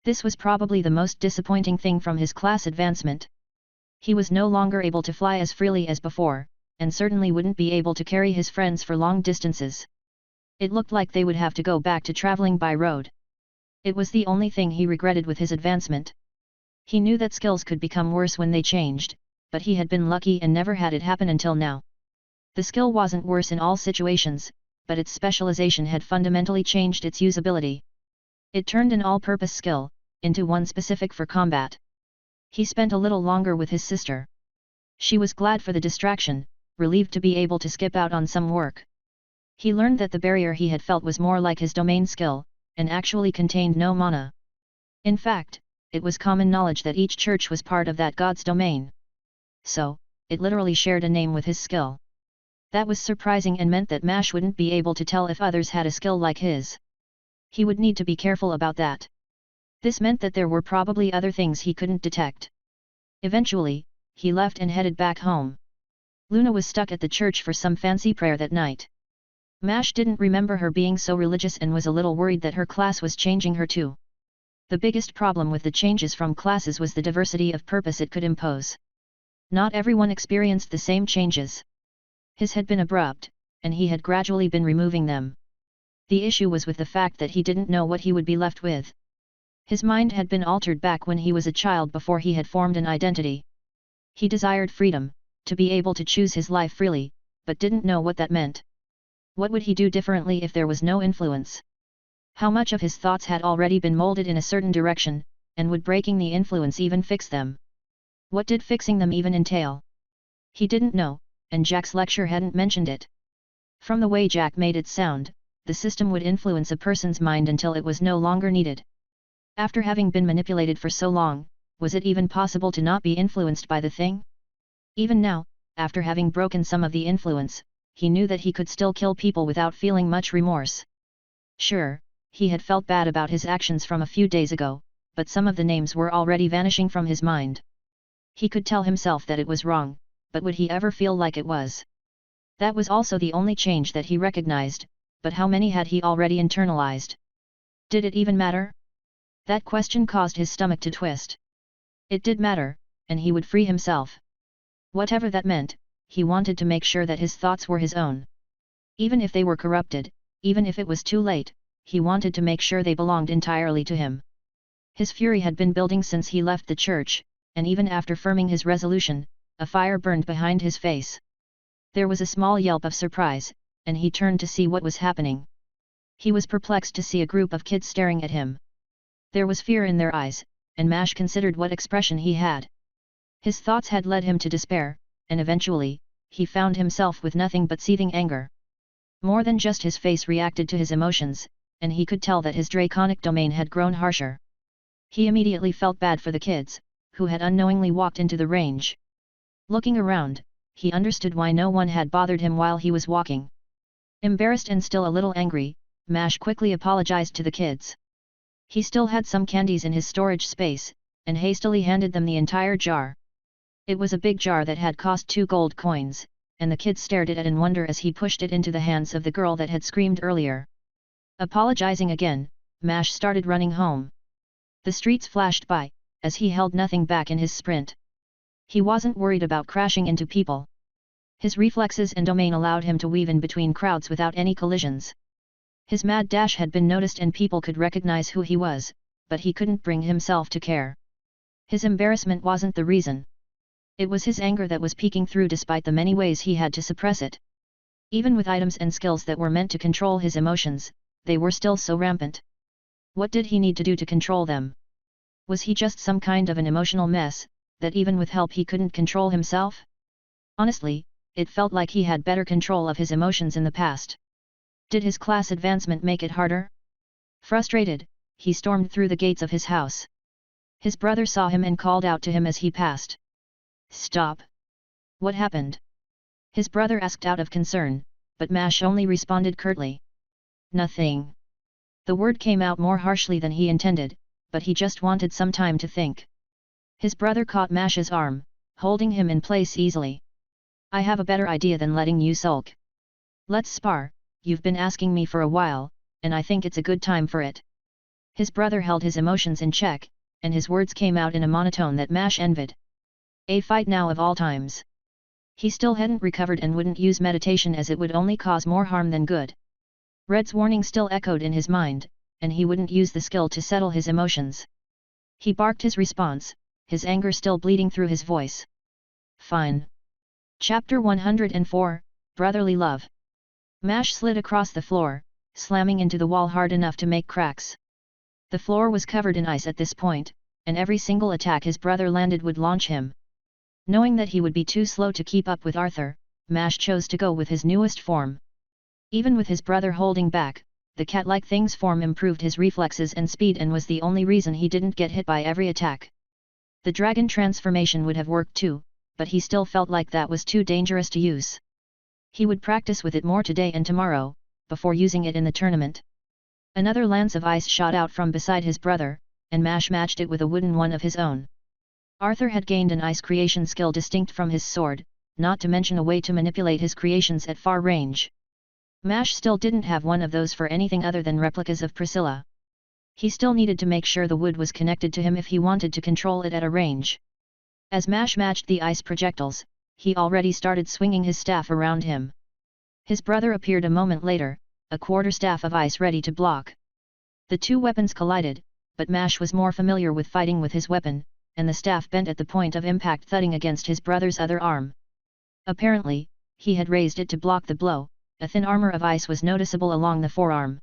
This was probably the most disappointing thing from his class advancement. He was no longer able to fly as freely as before, and certainly wouldn't be able to carry his friends for long distances. It looked like they would have to go back to traveling by road. It was the only thing he regretted with his advancement. He knew that skills could become worse when they changed, but he had been lucky and never had it happen until now. The skill wasn't worse in all situations, but its specialization had fundamentally changed its usability. It turned an all-purpose skill into one specific for combat. He spent a little longer with his sister. She was glad for the distraction, relieved to be able to skip out on some work. He learned that the barrier he had felt was more like his domain skill, and actually contained no mana. In fact, it was common knowledge that each church was part of that god's domain. So, it literally shared a name with his skill. That was surprising and meant that Mash wouldn't be able to tell if others had a skill like his. He would need to be careful about that. This meant that there were probably other things he couldn't detect. Eventually, he left and headed back home. Luna was stuck at the church for some fancy prayer that night. Mash didn't remember her being so religious and was a little worried that her class was changing her too. The biggest problem with the changes from classes was the diversity of purpose it could impose. Not everyone experienced the same changes. His had been abrupt, and he had gradually been removing them. The issue was with the fact that he didn't know what he would be left with. His mind had been altered back when he was a child before he had formed an identity. He desired freedom, to be able to choose his life freely, but didn't know what that meant. What would he do differently if there was no influence? How much of his thoughts had already been molded in a certain direction, and would breaking the influence even fix them? What did fixing them even entail? He didn't know, and Jack's lecture hadn't mentioned it. From the way Jack made it sound, the system would influence a person's mind until it was no longer needed. After having been manipulated for so long, was it even possible to not be influenced by the thing? Even now, after having broken some of the influence, he knew that he could still kill people without feeling much remorse. Sure, he had felt bad about his actions from a few days ago, but some of the names were already vanishing from his mind. He could tell himself that it was wrong, but would he ever feel like it was? That was also the only change that he recognized, but how many had he already internalized? Did it even matter? That question caused his stomach to twist. It did matter, and he would free himself. Whatever that meant, he wanted to make sure that his thoughts were his own. Even if they were corrupted, even if it was too late, he wanted to make sure they belonged entirely to him. His fury had been building since he left the church, and even after firming his resolution, a fire burned behind his face. There was a small yelp of surprise, and he turned to see what was happening. He was perplexed to see a group of kids staring at him. There was fear in their eyes, and Mash considered what expression he had. His thoughts had led him to despair, and eventually, he found himself with nothing but seething anger. More than just his face reacted to his emotions, and he could tell that his draconic domain had grown harsher. He immediately felt bad for the kids, who had unknowingly walked into the range. Looking around, he understood why no one had bothered him while he was walking. Embarrassed and still a little angry, Mash quickly apologized to the kids. He still had some candies in his storage space, and hastily handed them the entire jar. It was a big jar that had cost 2 gold coins, and the kids stared at it in wonder as he pushed it into the hands of the girl that had screamed earlier. Apologizing again, Mash started running home. The streets flashed by, as he held nothing back in his sprint. He wasn't worried about crashing into people. His reflexes and domain allowed him to weave in between crowds without any collisions. His mad dash had been noticed and people could recognize who he was, but he couldn't bring himself to care. His embarrassment wasn't the reason. It was his anger that was peeking through despite the many ways he had to suppress it. Even with items and skills that were meant to control his emotions, they were still so rampant. What did he need to do to control them? Was he just some kind of an emotional mess, that even with help he couldn't control himself? Honestly, it felt like he had better control of his emotions in the past. Did his class advancement make it harder? Frustrated, he stormed through the gates of his house. His brother saw him and called out to him as he passed. "Stop! What happened?" his brother asked out of concern, but Mash only responded curtly. "Nothing." The word came out more harshly than he intended, but he just wanted some time to think. His brother caught Mash's arm, holding him in place easily. "I have a better idea than letting you sulk. Let's spar. You've been asking me for a while, and I think it's a good time for it." His brother held his emotions in check, and his words came out in a monotone that Mash envied. A fight now of all times. He still hadn't recovered and wouldn't use meditation as it would only cause more harm than good. Red's warning still echoed in his mind, and he wouldn't use the skill to settle his emotions. He barked his response, his anger still bleeding through his voice. "Fine." Chapter 104, Brotherly Love. Mash slid across the floor, slamming into the wall hard enough to make cracks. The floor was covered in ice at this point, and every single attack his brother landed would launch him. Knowing that he would be too slow to keep up with Arthur, Mash chose to go with his newest form. Even with his brother holding back, the cat-like thing's form improved his reflexes and speed and was the only reason he didn't get hit by every attack. The dragon transformation would have worked too, but he still felt like that was too dangerous to use. He would practice with it more today and tomorrow, before using it in the tournament. Another lance of ice shot out from beside his brother, and Mash matched it with a wooden one of his own. Arthur had gained an ice creation skill distinct from his sword, not to mention a way to manipulate his creations at far range. Mash still didn't have one of those for anything other than replicas of Priscilla. He still needed to make sure the wood was connected to him if he wanted to control it at a range. As Mash matched the ice projectiles, he already started swinging his staff around him. His brother appeared a moment later, a quarterstaff of ice ready to block. The two weapons collided, but Mash was more familiar with fighting with his weapon, and the staff bent at the point of impact, thudding against his brother's other arm. Apparently, he had raised it to block the blow. A thin armor of ice was noticeable along the forearm.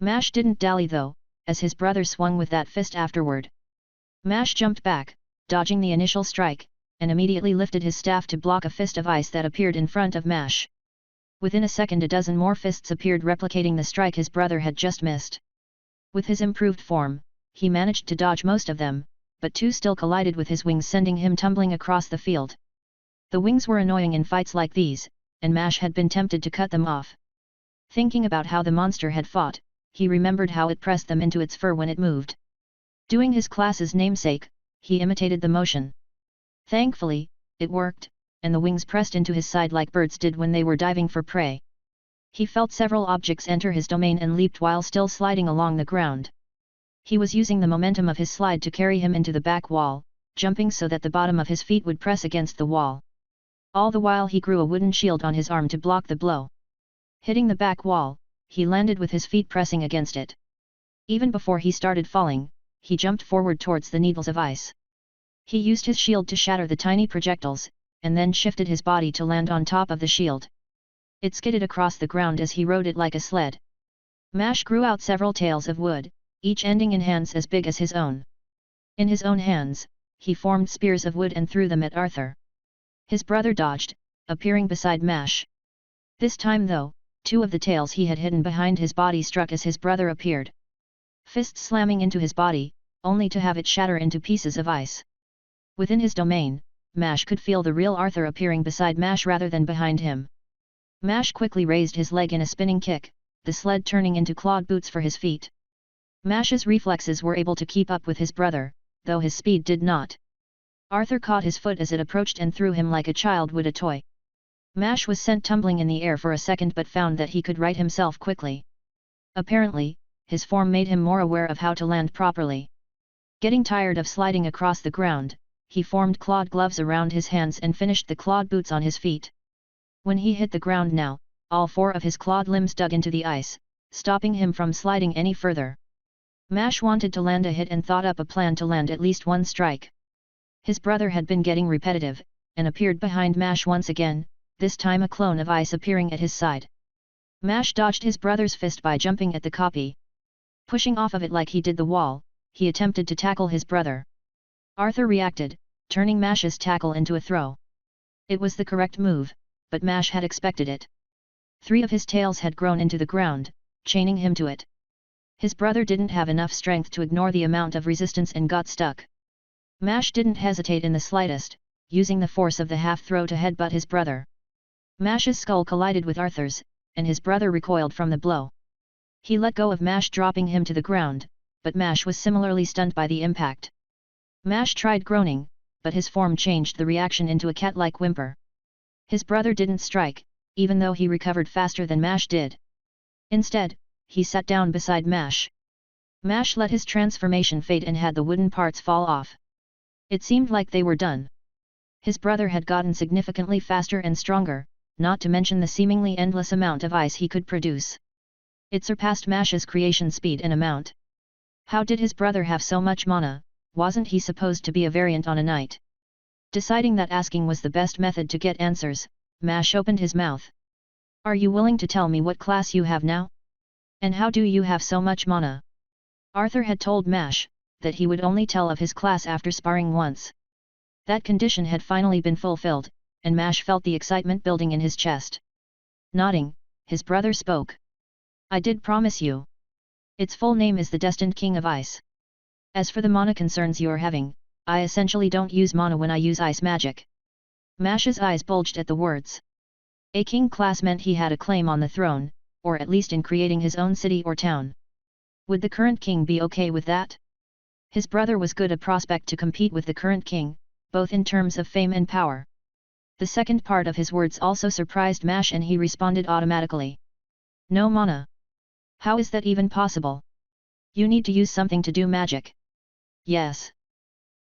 Mash didn't dally though, as his brother swung with that fist afterward. Mash jumped back, dodging the initial strike, and immediately lifted his staff to block a fist of ice that appeared in front of Mash. Within a second a dozen more fists appeared, replicating the strike his brother had just missed. With his improved form, he managed to dodge most of them, but two still collided with his wings, sending him tumbling across the field. The wings were annoying in fights like these, and Mash had been tempted to cut them off. Thinking about how the monster had fought, he remembered how it pressed them into its fur when it moved. Doing his class's namesake, he imitated the motion. Thankfully, it worked, and the wings pressed into his side like birds did when they were diving for prey. He felt several objects enter his domain and leaped while still sliding along the ground. He was using the momentum of his slide to carry him into the back wall, jumping so that the bottom of his feet would press against the wall. All the while he grew a wooden shield on his arm to block the blow. Hitting the back wall, he landed with his feet pressing against it. Even before he started falling, he jumped forward towards the needles of ice. He used his shield to shatter the tiny projectiles, and then shifted his body to land on top of the shield. It skidded across the ground as he rode it like a sled. Mash grew out several tails of wood, each ending in hands as big as his own. In his own hands, he formed spears of wood and threw them at Arthur. His brother dodged, appearing beside Mash. This time though, two of the tails he had hidden behind his body struck as his brother appeared. Fists slamming into his body, only to have it shatter into pieces of ice. Within his domain, Mash could feel the real Arthur appearing beside Mash rather than behind him. Mash quickly raised his leg in a spinning kick, the sled turning into clawed boots for his feet. Mash's reflexes were able to keep up with his brother, though his speed did not. Arthur caught his foot as it approached and threw him like a child would a toy. Mash was sent tumbling in the air for a second but found that he could right himself quickly. Apparently, his form made him more aware of how to land properly. Getting tired of sliding across the ground, he formed clawed gloves around his hands and finished the clawed boots on his feet. When he hit the ground now, all four of his clawed limbs dug into the ice, stopping him from sliding any further. Mash wanted to land a hit and thought up a plan to land at least one strike. His brother had been getting repetitive, and appeared behind Mash once again, this time a clone of ice appearing at his side. Mash dodged his brother's fist by jumping at the copy. Pushing off of it like he did the wall, he attempted to tackle his brother. Arthur reacted, turning Mash's tackle into a throw. It was the correct move, but Mash had expected it. 3 of his tails had grown into the ground, chaining him to it. His brother didn't have enough strength to ignore the amount of resistance and got stuck. Mash didn't hesitate in the slightest, using the force of the half-throw to headbutt his brother. Mash's skull collided with Arthur's, and his brother recoiled from the blow. He let go of Mash, dropping him to the ground, but Mash was similarly stunned by the impact. Mash tried groaning, but his form changed the reaction into a cat-like whimper. His brother didn't strike, even though he recovered faster than Mash did. Instead, he sat down beside Mash. Mash let his transformation fade and had the wooden parts fall off. It seemed like they were done. His brother had gotten significantly faster and stronger, not to mention the seemingly endless amount of ice he could produce. It surpassed Mash's creation speed and amount. How did his brother have so much mana? Wasn't he supposed to be a variant on a knight? Deciding that asking was the best method to get answers, Mash opened his mouth. Are you willing to tell me what class you have now? And how do you have so much mana? Arthur had told Mash that he would only tell of his class after sparring once. That condition had finally been fulfilled, and Mash felt the excitement building in his chest. Nodding, his brother spoke. I did promise you. Its full name is the Destined King of Ice. As for the mana concerns you're having, I essentially don't use mana when I use ice magic. Mash's eyes bulged at the words. A king class meant he had a claim on the throne, or at least in creating his own city or town. Would the current king be okay with that? His brother was good a prospect to compete with the current king, both in terms of fame and power. The second part of his words also surprised Mash and he responded automatically. No mana. How is that even possible? You need to use something to do magic. Yes.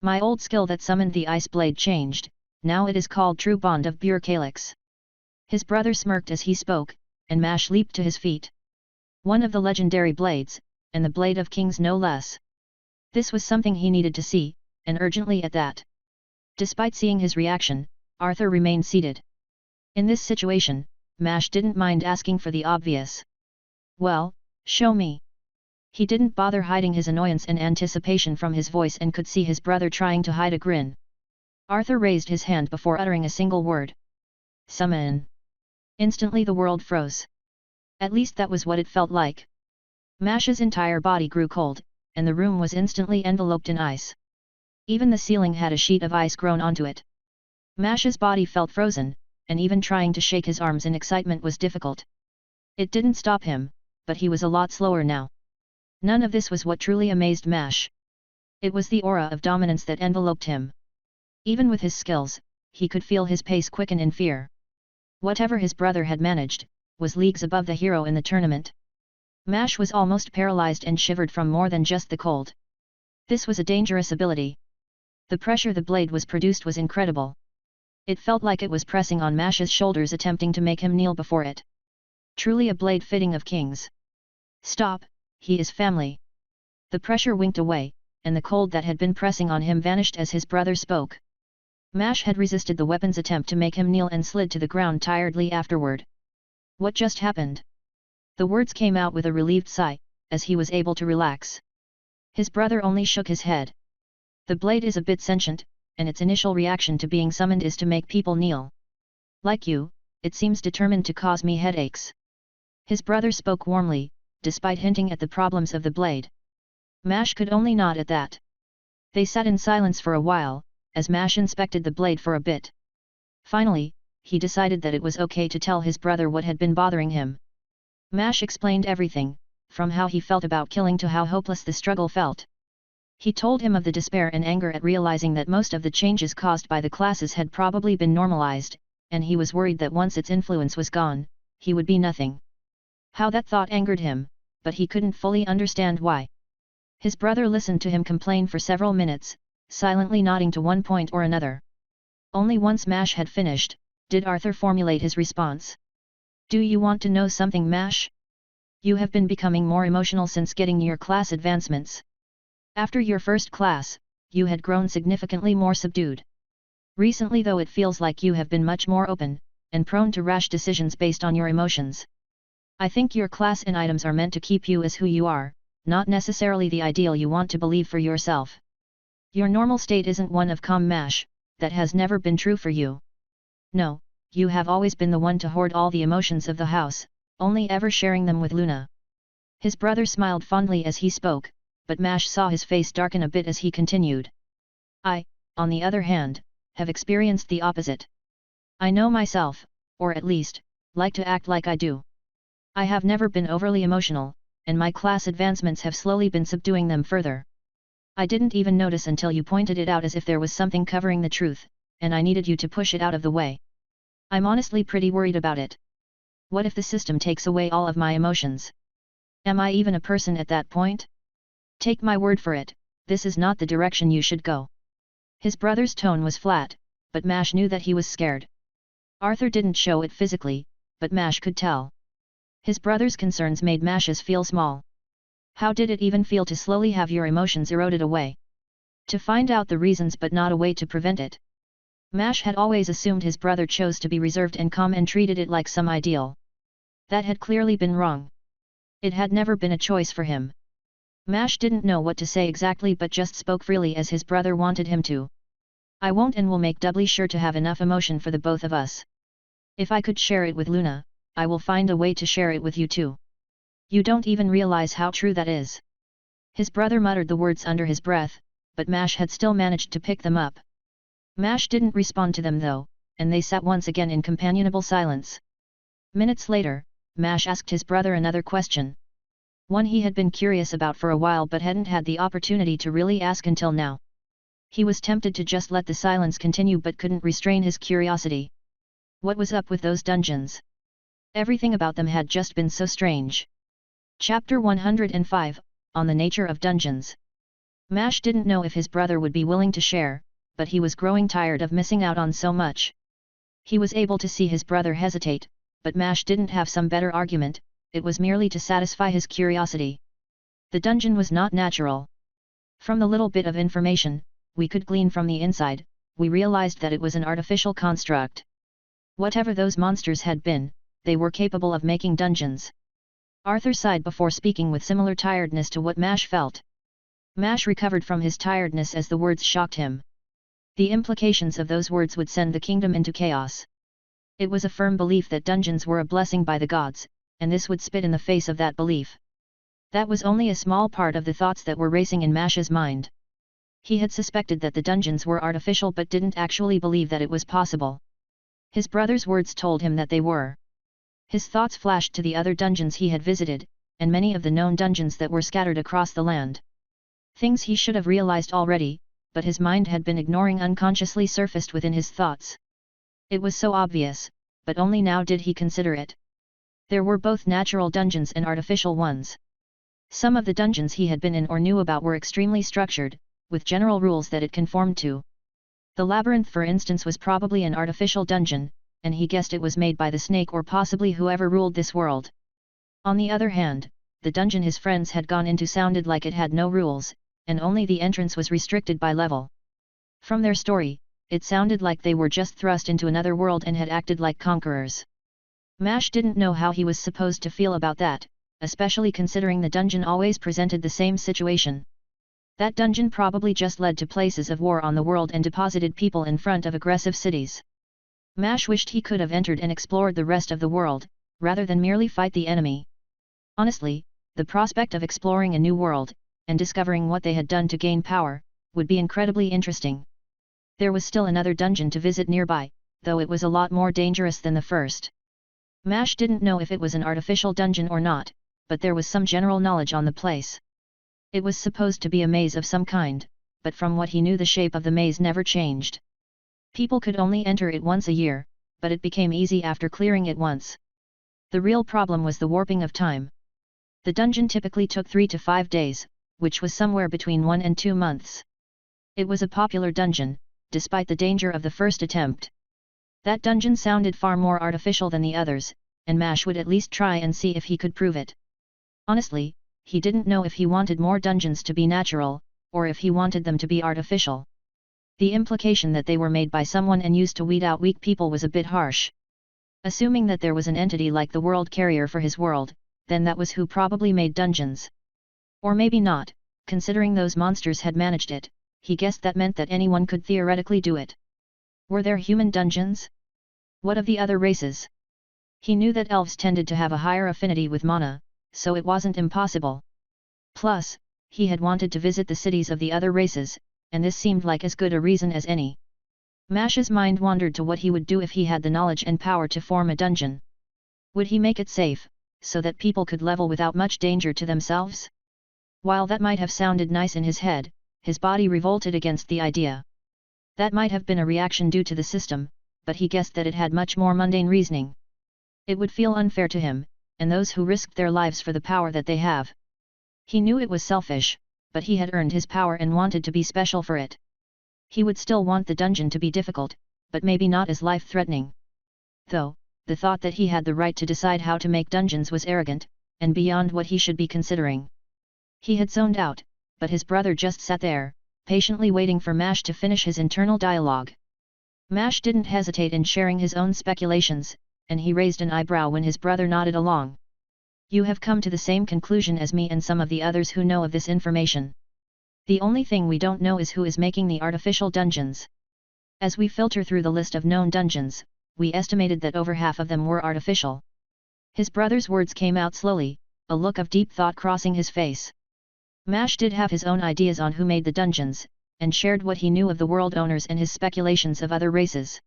My old skill that summoned the ice blade changed, now it is called True Bond of Pure Calyx. His brother smirked as he spoke, and Mash leaped to his feet. One of the legendary blades, and the blade of kings no less. This was something he needed to see, and urgently at that. Despite seeing his reaction, Arthur remained seated. In this situation, Mash didn't mind asking for the obvious. Well, show me. He didn't bother hiding his annoyance and anticipation from his voice and could see his brother trying to hide a grin. Arthur raised his hand before uttering a single word. Summon. Instantly the world froze. At least that was what it felt like. Mash's entire body grew cold, and the room was instantly enveloped in ice. Even the ceiling had a sheet of ice grown onto it. Mash's body felt frozen, and even trying to shake his arms in excitement was difficult. It didn't stop him, but he was a lot slower now. None of this was what truly amazed Mash. It was the aura of dominance that enveloped him. Even with his skills, he could feel his pace quicken in fear. Whatever his brother had managed, was leagues above the hero in the tournament. Mash was almost paralyzed and shivered from more than just the cold. This was a dangerous ability. The pressure the blade was produced was incredible. It felt like it was pressing on Mash's shoulders attempting to make him kneel before it. Truly a blade fitting of kings. Stop, he is family. The pressure winked away, and the cold that had been pressing on him vanished as his brother spoke. Mash had resisted the weapon's attempt to make him kneel and slid to the ground tiredly afterward. What just happened? The words came out with a relieved sigh, as he was able to relax. His brother only shook his head. The blade is a bit sentient, and its initial reaction to being summoned is to make people kneel. Like you, it seems determined to cause me headaches. His brother spoke warmly, despite hinting at the problems of the blade. Mash could only nod at that. They sat in silence for a while, as Mash inspected the blade for a bit. Finally, he decided that it was okay to tell his brother what had been bothering him. Mash explained everything, from how he felt about killing to how hopeless the struggle felt. He told him of the despair and anger at realizing that most of the changes caused by the classes had probably been normalized, and he was worried that once its influence was gone, he would be nothing. How that thought angered him, but he couldn't fully understand why. His brother listened to him complain for several minutes, silently nodding to one point or another. Only once Mash had finished, did Arthur formulate his response. Do you want to know something, Mash? You have been becoming more emotional since getting your class advancements. After your first class, you had grown significantly more subdued. Recently though it feels like you have been much more open, and prone to rash decisions based on your emotions. I think your class and items are meant to keep you as who you are, not necessarily the ideal you want to believe for yourself. Your normal state isn't one of calm, Mash, that has never been true for you. No, you have always been the one to hoard all the emotions of the house, only ever sharing them with Luna. His brother smiled fondly as he spoke, but Mash saw his face darken a bit as he continued. I, on the other hand, have experienced the opposite. I know myself, or at least, like to act like I do. I have never been overly emotional, and my class advancements have slowly been subduing them further. I didn't even notice until you pointed it out as if there was something covering the truth, and I needed you to push it out of the way. I'm honestly pretty worried about it. What if the system takes away all of my emotions? Am I even a person at that point? Take my word for it, this is not the direction you should go. His brother's tone was flat, but Mash knew that he was scared. Arthur didn't show it physically, but Mash could tell. His brother's concerns made Mash's feel small. How did it even feel to slowly have your emotions eroded away? To find out the reasons but not a way to prevent it. Mash had always assumed his brother chose to be reserved and calm and treated it like some ideal. That had clearly been wrong. It had never been a choice for him. Mash didn't know what to say exactly but just spoke freely as his brother wanted him to. I won't and will make doubly sure to have enough emotion for the both of us. If I could share it with Luna, I will find a way to share it with you too. You don't even realize how true that is. His brother muttered the words under his breath, but Mash had still managed to pick them up. Mash didn't respond to them though, and they sat once again in companionable silence. Minutes later, Mash asked his brother another question. One he had been curious about for a while but hadn't had the opportunity to really ask until now. He was tempted to just let the silence continue but couldn't restrain his curiosity. What was up with those dungeons? Everything about them had just been so strange. Chapter 105, On the Nature of Dungeons. Mash didn't know if his brother would be willing to share, but he was growing tired of missing out on so much. He was able to see his brother hesitate, but Mash didn't have some better argument, it was merely to satisfy his curiosity. The dungeon was not natural. From the little bit of information we could glean from the inside, we realized that it was an artificial construct. Whatever those monsters had been, they were capable of making dungeons. Arthur sighed before speaking with similar tiredness to what Mash felt. Mash recovered from his tiredness as the words shocked him. The implications of those words would send the kingdom into chaos. It was a firm belief that dungeons were a blessing by the gods, and this would spit in the face of that belief. That was only a small part of the thoughts that were racing in Mash's mind. He had suspected that the dungeons were artificial but didn't actually believe that it was possible. His brother's words told him that they were. His thoughts flashed to the other dungeons he had visited, and many of the known dungeons that were scattered across the land. Things he should have realized already, but his mind had been ignoring unconsciously surfaced within his thoughts. It was so obvious, but only now did he consider it. There were both natural dungeons and artificial ones. Some of the dungeons he had been in or knew about were extremely structured, with general rules that it conformed to. The labyrinth for instance was probably an artificial dungeon, and he guessed it was made by the snake or possibly whoever ruled this world. On the other hand, the dungeon his friends had gone into sounded like it had no rules, and only the entrance was restricted by level. From their story, it sounded like they were just thrust into another world and had acted like conquerors. Mash didn't know how he was supposed to feel about that, especially considering the dungeon always presented the same situation. That dungeon probably just led to places of war on the world and deposited people in front of aggressive cities. Mash wished he could have entered and explored the rest of the world, rather than merely fight the enemy. Honestly, the prospect of exploring a new world, and discovering what they had done to gain power, would be incredibly interesting. There was still another dungeon to visit nearby, though it was a lot more dangerous than the first. Mash didn't know if it was an artificial dungeon or not, but there was some general knowledge on the place. It was supposed to be a maze of some kind, but from what he knew the shape of the maze never changed. People could only enter it once a year, but it became easy after clearing it once. The real problem was the warping of time. The dungeon typically took 3 to 5 days, which was somewhere between 1 and 2 months. It was a popular dungeon, despite the danger of the first attempt. That dungeon sounded far more artificial than the others, and Mash would at least try and see if he could prove it. Honestly, he didn't know if he wanted more dungeons to be natural, or if he wanted them to be artificial. The implication that they were made by someone and used to weed out weak people was a bit harsh. Assuming that there was an entity like the world carrier for his world, then that was who probably made dungeons. Or maybe not, considering those monsters had managed it, he guessed that meant that anyone could theoretically do it. Were there human dungeons? What of the other races? He knew that elves tended to have a higher affinity with mana, so it wasn't impossible. Plus, he had wanted to visit the cities of the other races, and this seemed like as good a reason as any. Mash's mind wandered to what he would do if he had the knowledge and power to form a dungeon. Would he make it safe, so that people could level without much danger to themselves? While that might have sounded nice in his head, his body revolted against the idea. That might have been a reaction due to the system, but he guessed that it had much more mundane reasoning. It would feel unfair to him, and those who risked their lives for the power that they have. He knew it was selfish, but he had earned his power and wanted to be special for it. He would still want the dungeon to be difficult, but maybe not as life-threatening. Though, the thought that he had the right to decide how to make dungeons was arrogant, and beyond what he should be considering. He had zoned out, but his brother just sat there, patiently waiting for Mash to finish his internal dialogue. Mash didn't hesitate in sharing his own speculations, and he raised an eyebrow when his brother nodded along. You have come to the same conclusion as me and some of the others who know of this information. The only thing we don't know is who is making the artificial dungeons. As we filter through the list of known dungeons, we estimated that over half of them were artificial. His brother's words came out slowly, a look of deep thought crossing his face. Mash did have his own ideas on who made the dungeons, and shared what he knew of the world owners and his speculations of other races.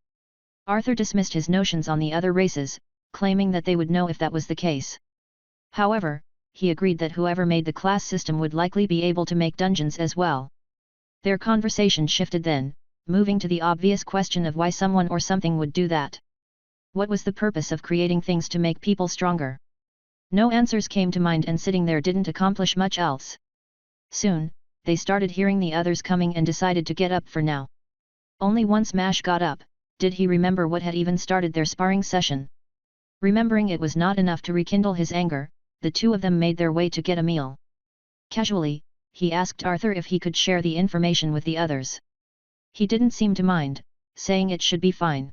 Arthur dismissed his notions on the other races, claiming that they would know if that was the case. However, he agreed that whoever made the class system would likely be able to make dungeons as well. Their conversation shifted then, moving to the obvious question of why someone or something would do that. What was the purpose of creating things to make people stronger? No answers came to mind, and sitting there didn't accomplish much else. Soon, they started hearing the others coming and decided to get up for now. Only once Mash got up, did he remember what had even started their sparring session. Remembering it was not enough to rekindle his anger, the two of them made their way to get a meal. Casually, he asked Arthur if he could share the information with the others. He didn't seem to mind, saying it should be fine.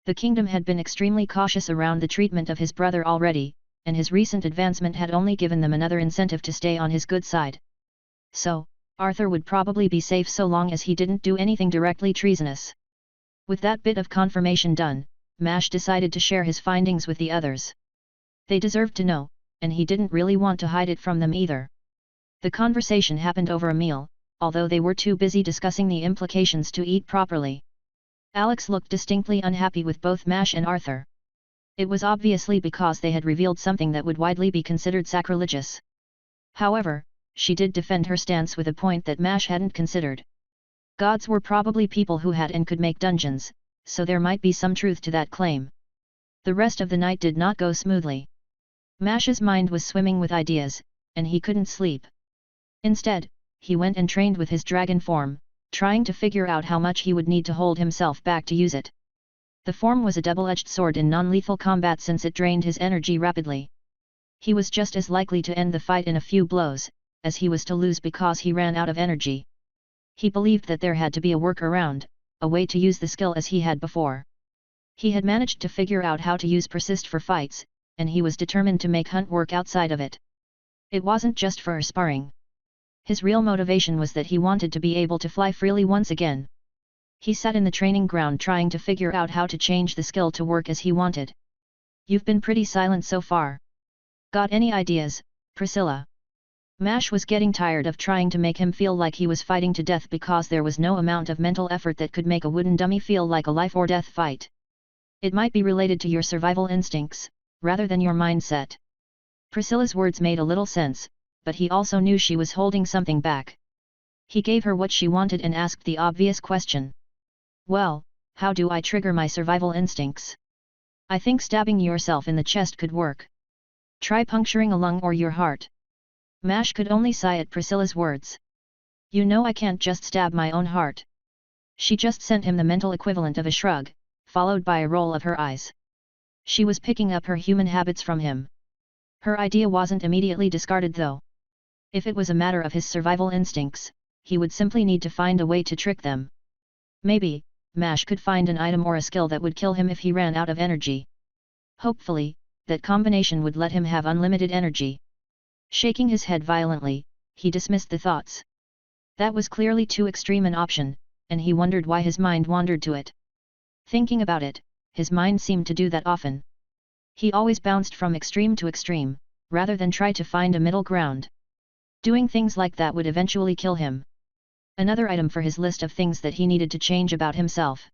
The kingdom had been extremely cautious around the treatment of his brother already, and his recent advancement had only given them another incentive to stay on his good side. So, Arthur would probably be safe so long as he didn't do anything directly treasonous. With that bit of confirmation done, Mash decided to share his findings with the others. They deserved to know, and he didn't really want to hide it from them either. The conversation happened over a meal, although they were too busy discussing the implications to eat properly. Alex looked distinctly unhappy with both Mash and Arthur. It was obviously because they had revealed something that would widely be considered sacrilegious. However, she did defend her stance with a point that Mash hadn't considered. Gods were probably people who had and could make dungeons, so there might be some truth to that claim. The rest of the night did not go smoothly. Mash's mind was swimming with ideas, and he couldn't sleep. Instead, he went and trained with his dragon form, trying to figure out how much he would need to hold himself back to use it. The form was a double-edged sword in non-lethal combat since it drained his energy rapidly. He was just as likely to end the fight in a few blows, as he was to lose because he ran out of energy. He believed that there had to be a workaround, a way to use the skill as he had before. He had managed to figure out how to use persist for fights, and he was determined to make Hunt work outside of it. It wasn't just for sparring. His real motivation was that he wanted to be able to fly freely once again. He sat in the training ground trying to figure out how to change the skill to work as he wanted. "You've been pretty silent so far. Got any ideas, Priscilla?" Mash was getting tired of trying to make him feel like he was fighting to death because there was no amount of mental effort that could make a wooden dummy feel like a life-or-death fight. It might be related to your survival instincts, rather than your mindset. Priscilla's words made a little sense, but he also knew she was holding something back. He gave her what she wanted and asked the obvious question. "Well, how do I trigger my survival instincts? I think stabbing yourself in the chest could work. Try puncturing a lung or your heart." Mash could only sigh at Priscilla's words. "You know I can't just stab my own heart." She just sent him the mental equivalent of a shrug, followed by a roll of her eyes. She was picking up her human habits from him. Her idea wasn't immediately discarded though. If it was a matter of his survival instincts, he would simply need to find a way to trick them. Maybe, Mash could find an item or a skill that would kill him if he ran out of energy. Hopefully, that combination would let him have unlimited energy. Shaking his head violently, he dismissed the thoughts. That was clearly too extreme an option, and he wondered why his mind wandered to it. Thinking about it, his mind seemed to do that often. He always bounced from extreme to extreme, rather than try to find a middle ground. Doing things like that would eventually kill him. Another item for his list of things that he needed to change about himself.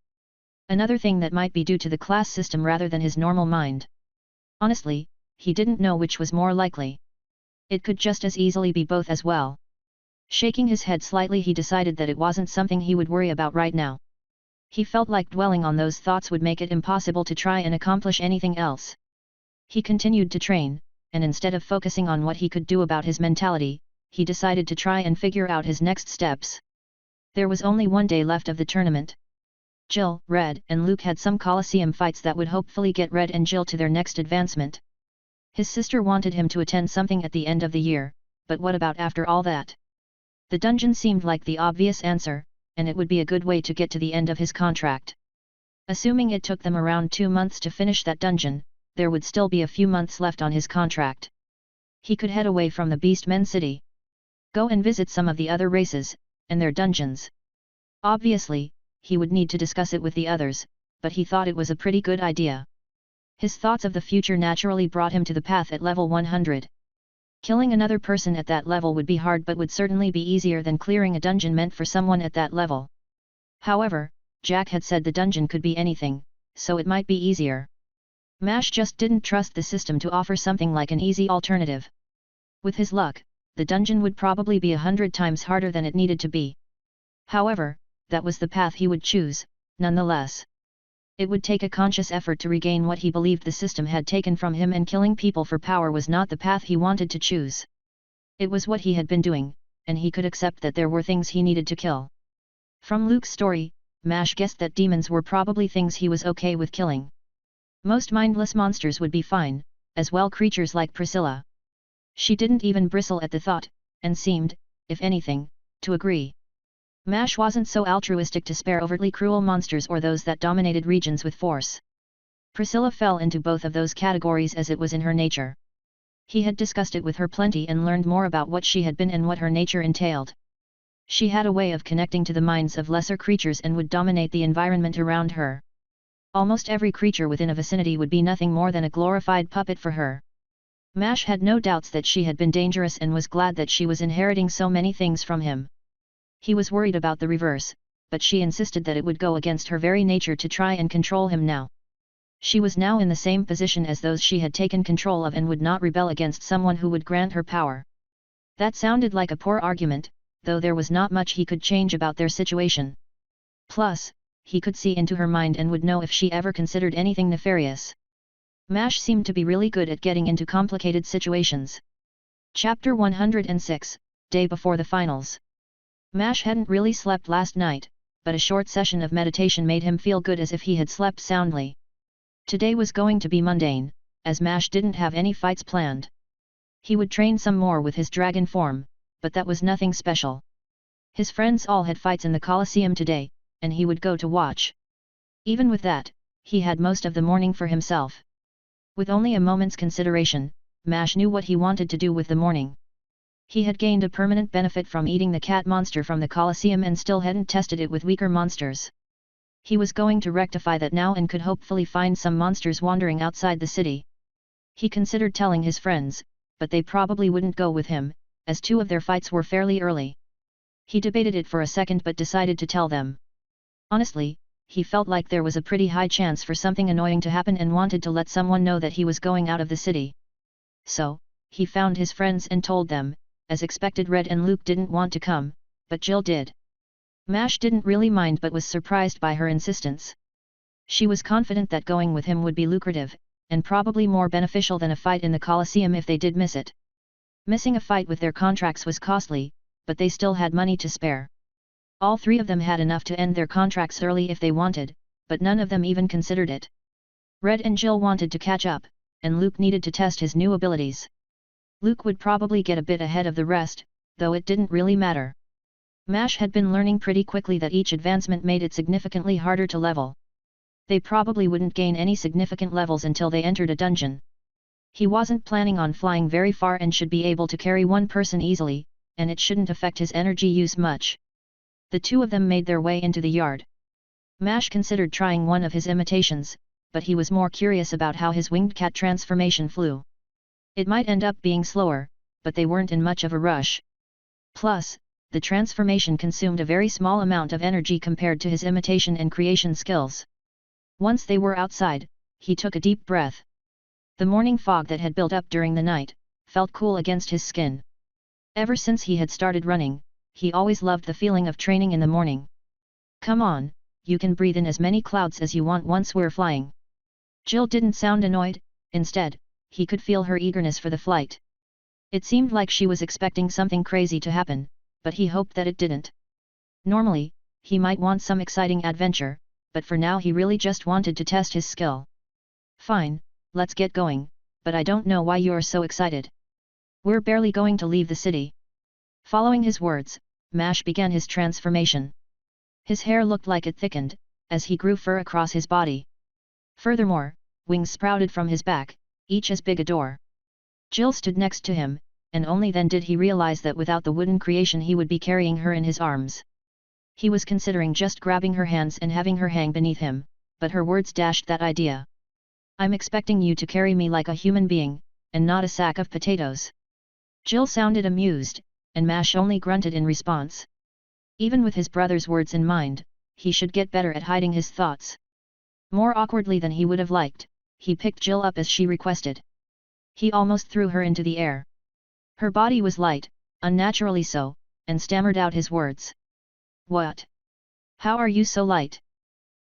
Another thing that might be due to the class system rather than his normal mind. Honestly, he didn't know which was more likely. It could just as easily be both as well. Shaking his head slightly, he decided that it wasn't something he would worry about right now. He felt like dwelling on those thoughts would make it impossible to try and accomplish anything else. He continued to train, and instead of focusing on what he could do about his mentality, he decided to try and figure out his next steps. There was only one day left of the tournament. Jill, Red, and Luke had some Colosseum fights that would hopefully get Red and Jill to their next advancement. His sister wanted him to attend something at the end of the year, but what about after all that? The dungeon seemed like the obvious answer, and it would be a good way to get to the end of his contract. Assuming it took them around 2 months to finish that dungeon, there would still be a few months left on his contract. He could head away from the Beastmen City. Go and visit some of the other races, and their dungeons. Obviously, he would need to discuss it with the others, but he thought it was a pretty good idea. His thoughts of the future naturally brought him to the path at level 100. Killing another person at that level would be hard but would certainly be easier than clearing a dungeon meant for someone at that level. However, Jack had said the dungeon could be anything, so it might be easier. Mash just didn't trust the system to offer something like an easy alternative. With his luck, the dungeon would probably be 100 times harder than it needed to be. However, that was the path he would choose, nonetheless. It would take a conscious effort to regain what he believed the system had taken from him, and killing people for power was not the path he wanted to choose. It was what he had been doing, and he could accept that there were things he needed to kill. From Luke's story, Mash guessed that demons were probably things he was okay with killing. Most mindless monsters would be fine, as well creatures like Priscilla. She didn't even bristle at the thought, and seemed, if anything, to agree. Mash wasn't so altruistic to spare overtly cruel monsters or those that dominated regions with force. Priscilla fell into both of those categories as it was in her nature. He had discussed it with her plenty and learned more about what she had been and what her nature entailed. She had a way of connecting to the minds of lesser creatures and would dominate the environment around her. Almost every creature within a vicinity would be nothing more than a glorified puppet for her. Mash had no doubts that she had been dangerous and was glad that she was inheriting so many things from him. He was worried about the reverse, but she insisted that it would go against her very nature to try and control him now. She was now in the same position as those she had taken control of and would not rebel against someone who would grant her power. That sounded like a poor argument, though there was not much he could change about their situation. Plus, he could see into her mind and would know if she ever considered anything nefarious. Mash seemed to be really good at getting into complicated situations. Chapter 106, Day before the finals. Mash hadn't really slept last night, but a short session of meditation made him feel good, as if he had slept soundly. Today was going to be mundane, as Mash didn't have any fights planned. He would train some more with his dragon form, but that was nothing special. His friends all had fights in the Colosseum today, and he would go to watch. Even with that, he had most of the morning for himself. With only a moment's consideration, Mash knew what he wanted to do with the morning. He had gained a permanent benefit from eating the cat monster from the Colosseum and still hadn't tested it with weaker monsters. He was going to rectify that now and could hopefully find some monsters wandering outside the city. He considered telling his friends, but they probably wouldn't go with him, as 2 of their fights were fairly early. He debated it for a second but decided to tell them. Honestly, he felt like there was a pretty high chance for something annoying to happen and wanted to let someone know that he was going out of the city. So, he found his friends and told them. As expected, Red and Luke didn't want to come, but Jill did. Mash didn't really mind but was surprised by her insistence. She was confident that going with him would be lucrative, and probably more beneficial than a fight in the Colosseum if they did miss it. Missing a fight with their contracts was costly, but they still had money to spare. All 3 of them had enough to end their contracts early if they wanted, but none of them even considered it. Red and Jill wanted to catch up, and Luke needed to test his new abilities. Luke would probably get a bit ahead of the rest, though it didn't really matter. Mash had been learning pretty quickly that each advancement made it significantly harder to level. They probably wouldn't gain any significant levels until they entered a dungeon. He wasn't planning on flying very far and should be able to carry one person easily, and it shouldn't affect his energy use much. The 2 of them made their way into the yard. Mash considered trying one of his imitations, but he was more curious about how his winged cat transformation flew. It might end up being slower, but they weren't in much of a rush. Plus, the transformation consumed a very small amount of energy compared to his imitation and creation skills. Once they were outside, he took a deep breath. The morning fog that had built up during the night felt cool against his skin. Ever since he had started running, he always loved the feeling of training in the morning. Come on, you can breathe in as many clouds as you want once we're flying. Jill didn't sound annoyed, instead, he could feel her eagerness for the flight. It seemed like she was expecting something crazy to happen, but he hoped that it didn't. Normally, he might want some exciting adventure, but for now he really just wanted to test his skill. Fine, let's get going, but I don't know why you're so excited. We're barely going to leave the city. Following his words, Mash began his transformation. His hair looked like it thickened, as he grew fur across his body. Furthermore, wings sprouted from his back, each as big a door. Jill stood next to him, and only then did he realize that without the wooden creation he would be carrying her in his arms. He was considering just grabbing her hands and having her hang beneath him, but her words dashed that idea. I'm expecting you to carry me like a human being, and not a sack of potatoes. Jill sounded amused, and Mash only grunted in response. Even with his brother's words in mind, he should get better at hiding his thoughts. More awkwardly than he would have liked, he picked Jill up as she requested. He almost threw her into the air. Her body was light, unnaturally so, and stammered out his words. What? How are you so light?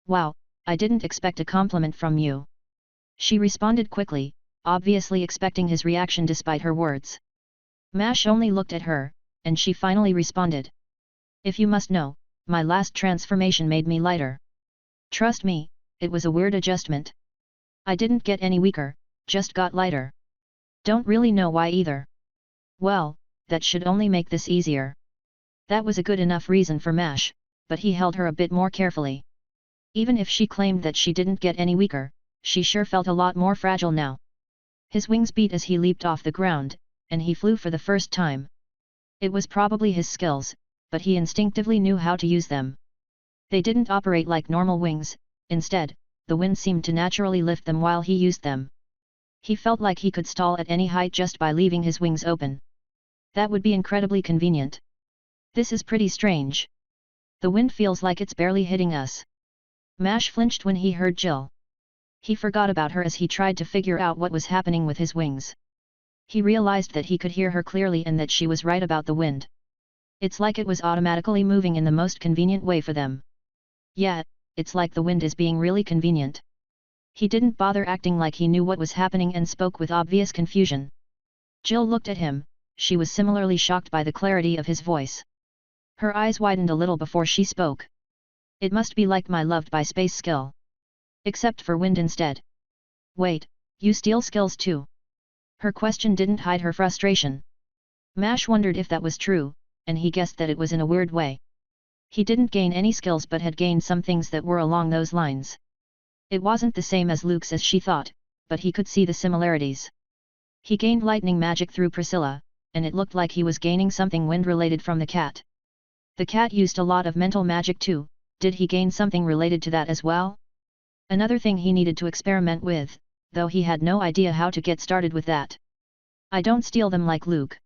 Wow, I didn't expect a compliment from you. She responded quickly, obviously expecting his reaction despite her words. Mash only looked at her, and she finally responded. If you must know, my last transformation made me lighter. Trust me, it was a weird adjustment. I didn't get any weaker, just got lighter. Don't really know why either. Well, that should only make this easier. That was a good enough reason for Mash, but he held her a bit more carefully. Even if she claimed that she didn't get any weaker, she sure felt a lot more fragile now. His wings beat as he leaped off the ground, and he flew for the first time. It was probably his skills, but he instinctively knew how to use them. They didn't operate like normal wings, instead, the wind seemed to naturally lift them while he used them. He felt like he could stall at any height just by leaving his wings open. That would be incredibly convenient. This is pretty strange. The wind feels like it's barely hitting us. Mash flinched when he heard Jill. He forgot about her as he tried to figure out what was happening with his wings. He realized that he could hear her clearly and that she was right about the wind. It's like it was automatically moving in the most convenient way for them. Yeah, it's like the wind is being really convenient. He didn't bother acting like he knew what was happening and spoke with obvious confusion. Jill looked at him, she was similarly shocked by the clarity of his voice. Her eyes widened a little before she spoke. It must be like my loved by space skill. Except for wind instead. Wait, you steal skills too? Her question didn't hide her frustration. Mash wondered if that was true, and he guessed that it was in a weird way. He didn't gain any skills but had gained some things that were along those lines. It wasn't the same as Luke's as she thought, but he could see the similarities. He gained lightning magic through Priscilla, and it looked like he was gaining something wind-related from the cat. The cat used a lot of mental magic too, did he gain something related to that as well? Another thing he needed to experiment with, though he had no idea how to get started with that. I don't steal them like Luke.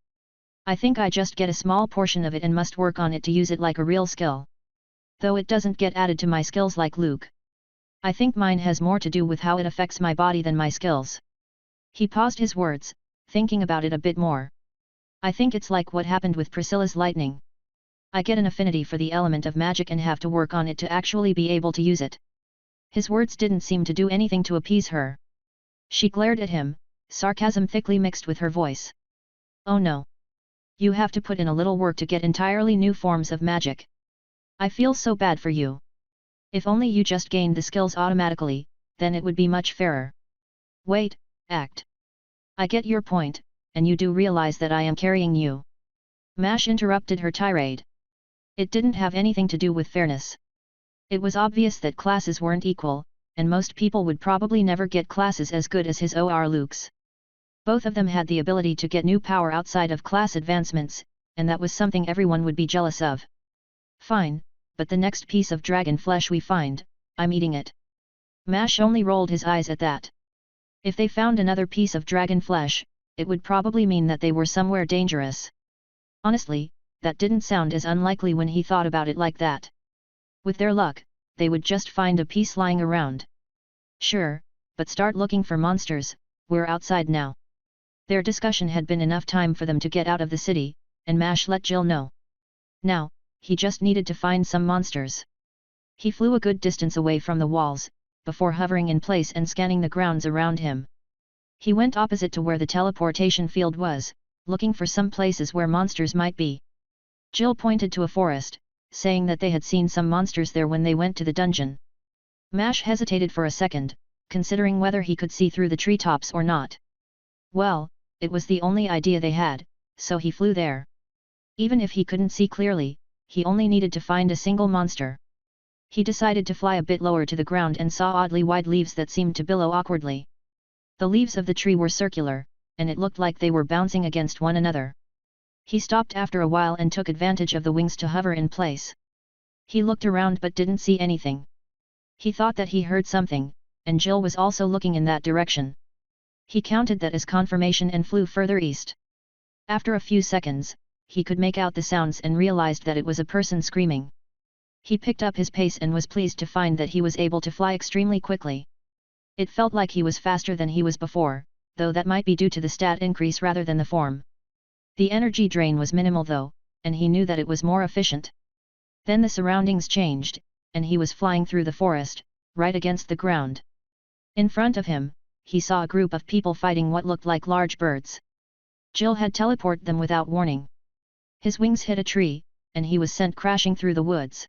I think I just get a small portion of it and must work on it to use it like a real skill. Though it doesn't get added to my skills like Luke. I think mine has more to do with how it affects my body than my skills. He paused his words, thinking about it a bit more. I think it's like what happened with Priscilla's lightning. I get an affinity for the element of magic and have to work on it to actually be able to use it. His words didn't seem to do anything to appease her. She glared at him, sarcasm thickly mixed with her voice. Oh no. You have to put in a little work to get entirely new forms of magic. I feel so bad for you. If only you just gained the skills automatically, then it would be much fairer. Wait, act. I get your point, and you do realize that I am carrying you. Mash interrupted her tirade. It didn't have anything to do with fairness. It was obvious that classes weren't equal, and most people would probably never get classes as good as his or Luke's. Both of them had the ability to get new power outside of class advancements, and that was something everyone would be jealous of. Fine, but the next piece of dragon flesh we find, I'm eating it. Mash only rolled his eyes at that. If they found another piece of dragon flesh, it would probably mean that they were somewhere dangerous. Honestly, that didn't sound as unlikely when he thought about it like that. With their luck, they would just find a piece lying around. Sure, but start looking for monsters, we're outside now. Their discussion had been enough time for them to get out of the city, and Mash let Jill know. Now, he just needed to find some monsters. He flew a good distance away from the walls, before hovering in place and scanning the grounds around him. He went opposite to where the teleportation field was, looking for some places where monsters might be. Jill pointed to a forest, saying that they had seen some monsters there when they went to the dungeon. Mash hesitated for a second, considering whether he could see through the treetops or not. Well, it was the only idea they had, so he flew there. Even if he couldn't see clearly, he only needed to find a single monster. He decided to fly a bit lower to the ground and saw oddly wide leaves that seemed to billow awkwardly. The leaves of the tree were circular, and it looked like they were bouncing against one another. He stopped after a while and took advantage of the wings to hover in place. He looked around but didn't see anything. He thought that he heard something, and Jill was also looking in that direction. He counted that as confirmation and flew further east. After a few seconds, he could make out the sounds and realized that it was a person screaming. He picked up his pace and was pleased to find that he was able to fly extremely quickly. It felt like he was faster than he was before, though that might be due to the stat increase rather than the form. The energy drain was minimal though, and he knew that it was more efficient. Then the surroundings changed, and he was flying through the forest, right against the ground. In front of him, he saw a group of people fighting what looked like large birds. Jill had teleported them without warning. His wings hit a tree, and he was sent crashing through the woods.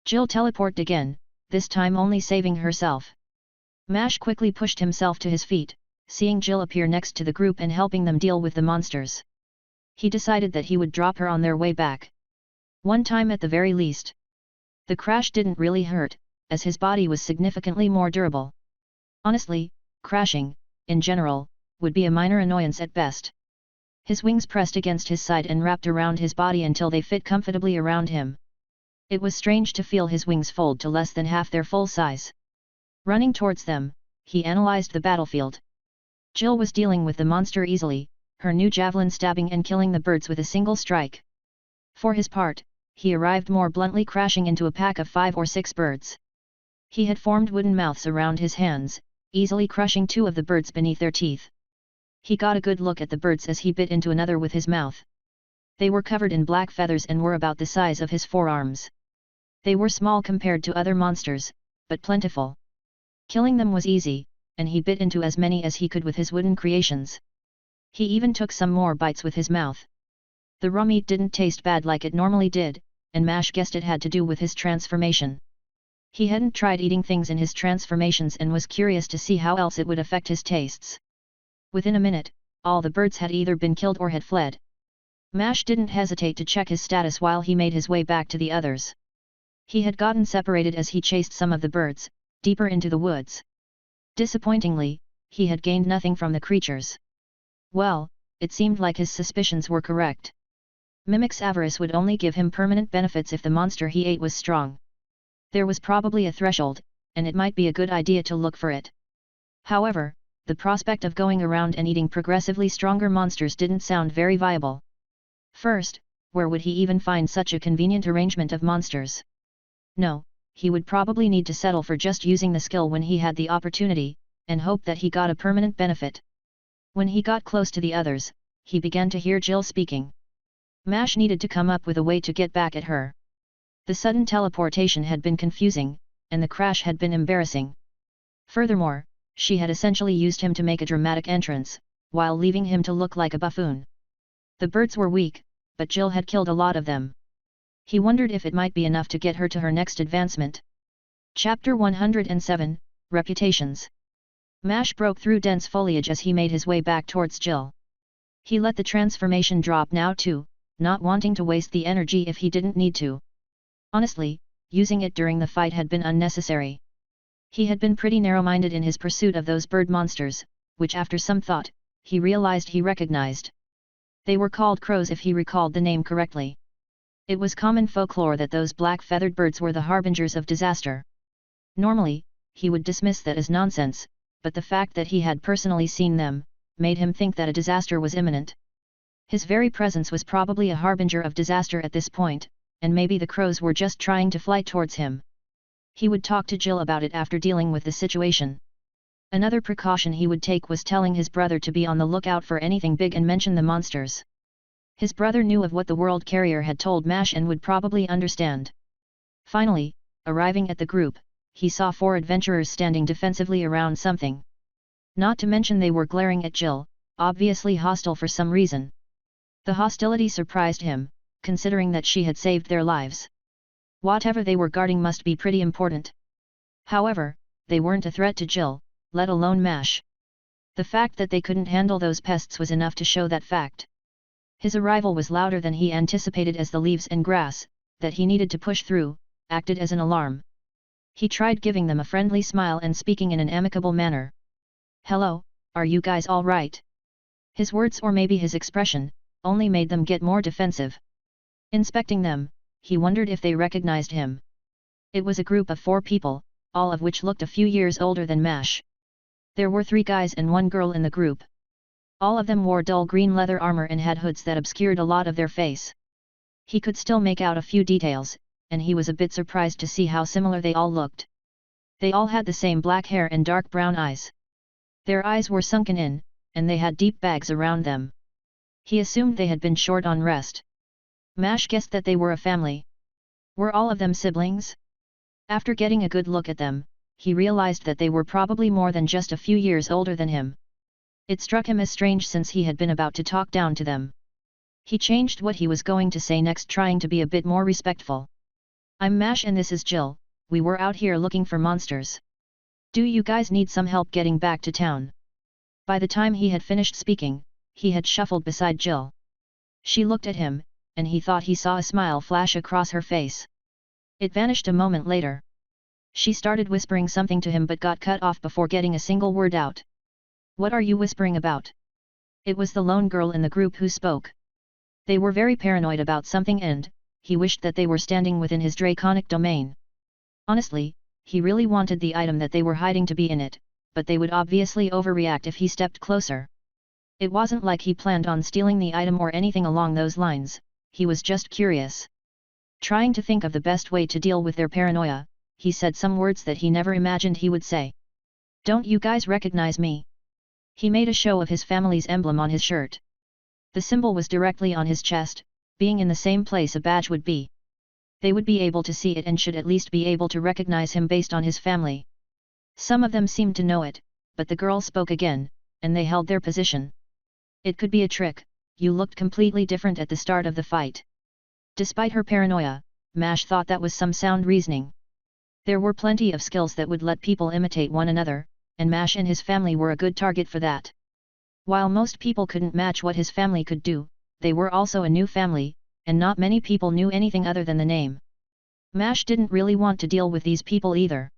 Jill teleported again, this time only saving herself. Mash quickly pushed himself to his feet, seeing Jill appear next to the group and helping them deal with the monsters. He decided that he would drop her on their way back. One time at the very least. The crash didn't really hurt, as his body was significantly more durable. Honestly, crashing, in general, would be a minor annoyance at best. His wings pressed against his side and wrapped around his body until they fit comfortably around him. It was strange to feel his wings fold to less than half their full size. Running towards them, he analyzed the battlefield. Jill was dealing with the monster easily, her new javelin stabbing and killing the birds with a single strike. For his part, he arrived more bluntly, crashing into a pack of 5 or 6 birds. He had formed wooden mouths around his hands, easily crushing 2 of the birds beneath their teeth. He got a good look at the birds as he bit into another with his mouth. They were covered in black feathers and were about the size of his forearms. They were small compared to other monsters, but plentiful. Killing them was easy, and he bit into as many as he could with his wooden creations. He even took some more bites with his mouth. The raw meat didn't taste bad like it normally did, and Mash guessed it had to do with his transformation. He hadn't tried eating things in his transformations and was curious to see how else it would affect his tastes. Within a minute, all the birds had either been killed or had fled. Mash didn't hesitate to check his status while he made his way back to the others. He had gotten separated as he chased some of the birds, deeper into the woods. Disappointingly, he had gained nothing from the creatures. Well, it seemed like his suspicions were correct. Mimic's avarice would only give him permanent benefits if the monster he ate was strong. There was probably a threshold, and it might be a good idea to look for it. However, the prospect of going around and eating progressively stronger monsters didn't sound very viable. First, where would he even find such a convenient arrangement of monsters? No, he would probably need to settle for just using the skill when he had the opportunity, and hope that he got a permanent benefit. When he got close to the others, he began to hear Jill speaking. Mash needed to come up with a way to get back at her. The sudden teleportation had been confusing, and the crash had been embarrassing. Furthermore, she had essentially used him to make a dramatic entrance, while leaving him to look like a buffoon. The birds were weak, but Jill had killed a lot of them. He wondered if it might be enough to get her to her next advancement. Chapter 107, Reputations. Mash broke through dense foliage as he made his way back towards Jill. He let the transformation drop now too, not wanting to waste the energy if he didn't need to. Honestly, using it during the fight had been unnecessary. He had been pretty narrow-minded in his pursuit of those bird monsters, which after some thought, he realized he recognized. They were called crows if he recalled the name correctly. It was common folklore that those black-feathered birds were the harbingers of disaster. Normally, he would dismiss that as nonsense, but the fact that he had personally seen them, made him think that a disaster was imminent. His very presence was probably a harbinger of disaster at this point, and maybe the crows were just trying to fly towards him. He would talk to Jill about it after dealing with the situation. Another precaution he would take was telling his brother to be on the lookout for anything big and mention the monsters. His brother knew of what the world carrier had told Mash and would probably understand. Finally, arriving at the group, he saw 4 adventurers standing defensively around something. Not to mention they were glaring at Jill, obviously hostile for some reason. The hostility surprised him, considering that she had saved their lives. Whatever they were guarding must be pretty important. However, they weren't a threat to Jill, let alone Mash. The fact that they couldn't handle those pests was enough to show that fact. His arrival was louder than he anticipated as the leaves and grass, that he needed to push through, acted as an alarm. He tried giving them a friendly smile and speaking in an amicable manner. "Hello, are you guys all right?" His words or maybe his expression, only made them get more defensive. Inspecting them, he wondered if they recognized him. It was a group of 4 people, all of which looked a few years older than Mash. There were 3 guys and 1 girl in the group. All of them wore dull green leather armor and had hoods that obscured a lot of their face. He could still make out a few details, and he was a bit surprised to see how similar they all looked. They all had the same black hair and dark brown eyes. Their eyes were sunken in, and they had deep bags around them. He assumed they had been short on rest. Mash guessed that they were a family. Were all of them siblings? After getting a good look at them, he realized that they were probably more than just a few years older than him. It struck him as strange since he had been about to talk down to them. He changed what he was going to say next, trying to be a bit more respectful. I'm Mash and this is Jill. We were out here looking for monsters. Do you guys need some help getting back to town? By the time he had finished speaking, he had shuffled beside Jill. She looked at him, and he thought he saw a smile flash across her face. It vanished a moment later. She started whispering something to him but got cut off before getting a single word out. What are you whispering about? It was the lone girl in the group who spoke. They were very paranoid about something and, he wished that they were standing within his draconic domain. Honestly, he really wanted the item that they were hiding to be in it, but they would obviously overreact if he stepped closer. It wasn't like he planned on stealing the item or anything along those lines, he was just curious. Trying to think of the best way to deal with their paranoia, he said some words that he never imagined he would say. Don't you guys recognize me? He made a show of his family's emblem on his shirt. The symbol was directly on his chest, being in the same place a badge would be. They would be able to see it and should at least be able to recognize him based on his family. Some of them seemed to know it, but the girl spoke again, and they held their position. It could be a trick, you looked completely different at the start of the fight. Despite her paranoia, Mash thought that was some sound reasoning. There were plenty of skills that would let people imitate one another, and Mash and his family were a good target for that. While most people couldn't match what his family could do, they were also a new family, and not many people knew anything other than the name. Mash didn't really want to deal with these people either.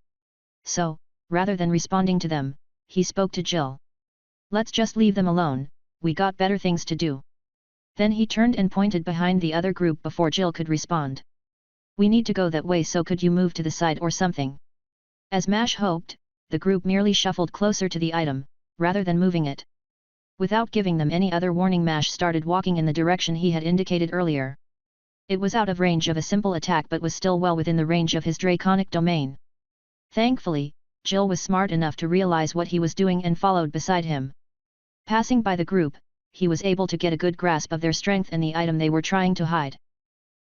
So, rather than responding to them, he spoke to Jill. Let's just leave them alone, we got better things to do. Then he turned and pointed behind the other group before Jill could respond. We need to go that way, so could you move to the side or something? As Mash hoped, the group merely shuffled closer to the item, rather than moving it. Without giving them any other warning, Mash started walking in the direction he had indicated earlier. It was out of range of a simple attack but was still well within the range of his draconic domain. Thankfully, Jill was smart enough to realize what he was doing and followed beside him. Passing by the group, he was able to get a good grasp of their strength and the item they were trying to hide.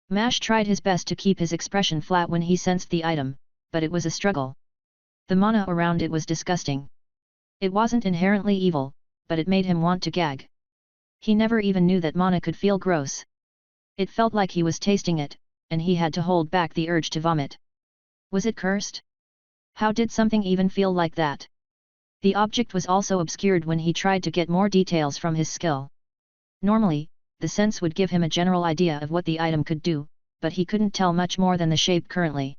Mash tried his best to keep his expression flat when he sensed the item, but it was a struggle. The mana around it was disgusting. It wasn't inherently evil, but it made him want to gag. He never even knew that mana could feel gross. It felt like he was tasting it, and he had to hold back the urge to vomit. Was it cursed? How did something even feel like that? The object was also obscured when he tried to get more details from his skill. Normally, the sense would give him a general idea of what the item could do, but he couldn't tell much more than the shape currently.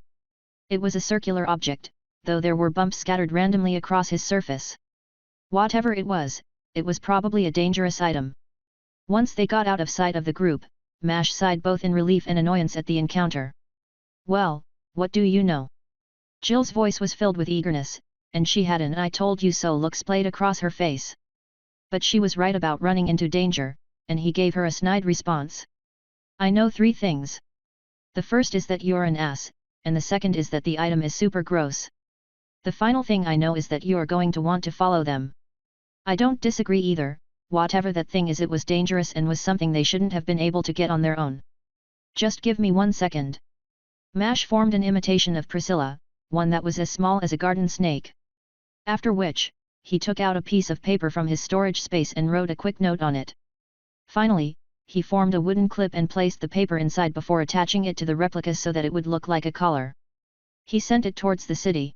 It was a circular object, though there were bumps scattered randomly across his surface. Whatever it was probably a dangerous item. Once they got out of sight of the group, Mash sighed both in relief and annoyance at the encounter. Well, what do you know? Jill's voice was filled with eagerness, and she had an "I told you so" look splayed across her face. But she was right about running into danger, and he gave her a snide response. I know 3 things. The first is that you're an ass, and the second is that the item is super gross. The final thing I know is that you're going to want to follow them. I don't disagree either, whatever that thing is, it was dangerous and was something they shouldn't have been able to get on their own. Just give me 1 second. Mash formed an imitation of Priscilla, one that was as small as a garden snake. After which, he took out a piece of paper from his storage space and wrote a quick note on it. Finally, he formed a wooden clip and placed the paper inside before attaching it to the replica so that it would look like a collar. He sent it towards the city.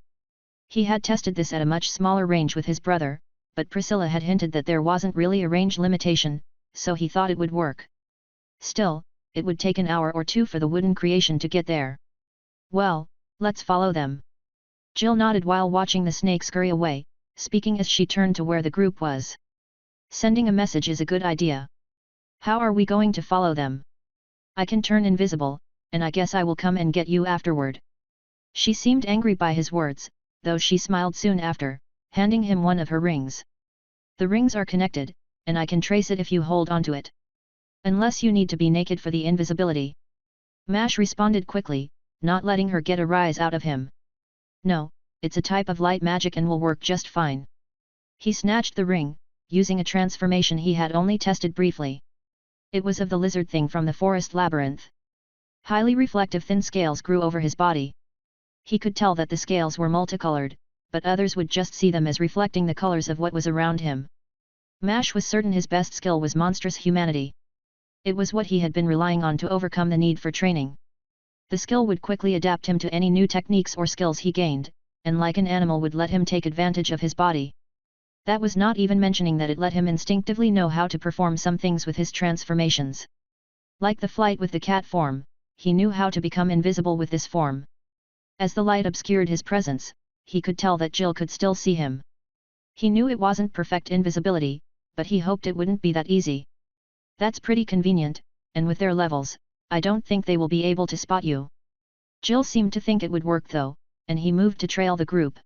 He had tested this at a much smaller range with his brother, but Priscilla had hinted that there wasn't really a range limitation, so he thought it would work. Still, it would take an hour or 2 for the wooden creation to get there. Well, let's follow them. Jill nodded while watching the snake scurry away, speaking as she turned to where the group was. Sending a message is a good idea. How are we going to follow them? I can turn invisible, and I guess I will come and get you afterward. She seemed angry by his words, though she smiled soon after, handing him one of her rings. The rings are connected, and I can trace it if you hold onto it. Unless you need to be naked for the invisibility. Mash responded quickly, not letting her get a rise out of him. No, it's a type of light magic and will work just fine. He snatched the ring, using a transformation he had only tested briefly. It was of the lizard thing from the forest labyrinth. Highly reflective thin scales grew over his body. He could tell that the scales were multicolored, but others would just see them as reflecting the colors of what was around him. Mash was certain his best skill was monstrous humanity. It was what he had been relying on to overcome the need for training. The skill would quickly adapt him to any new techniques or skills he gained, and like an animal would let him take advantage of his body. That was not even mentioning that it let him instinctively know how to perform some things with his transformations. Like the flight with the cat form, he knew how to become invisible with this form. As the light obscured his presence, he could tell that Jill could still see him. He knew it wasn't perfect invisibility, but he hoped it wouldn't be that easy. That's pretty convenient, and with their levels, I don't think they will be able to spot you. Jill seemed to think it would work though, and he moved to trail the group.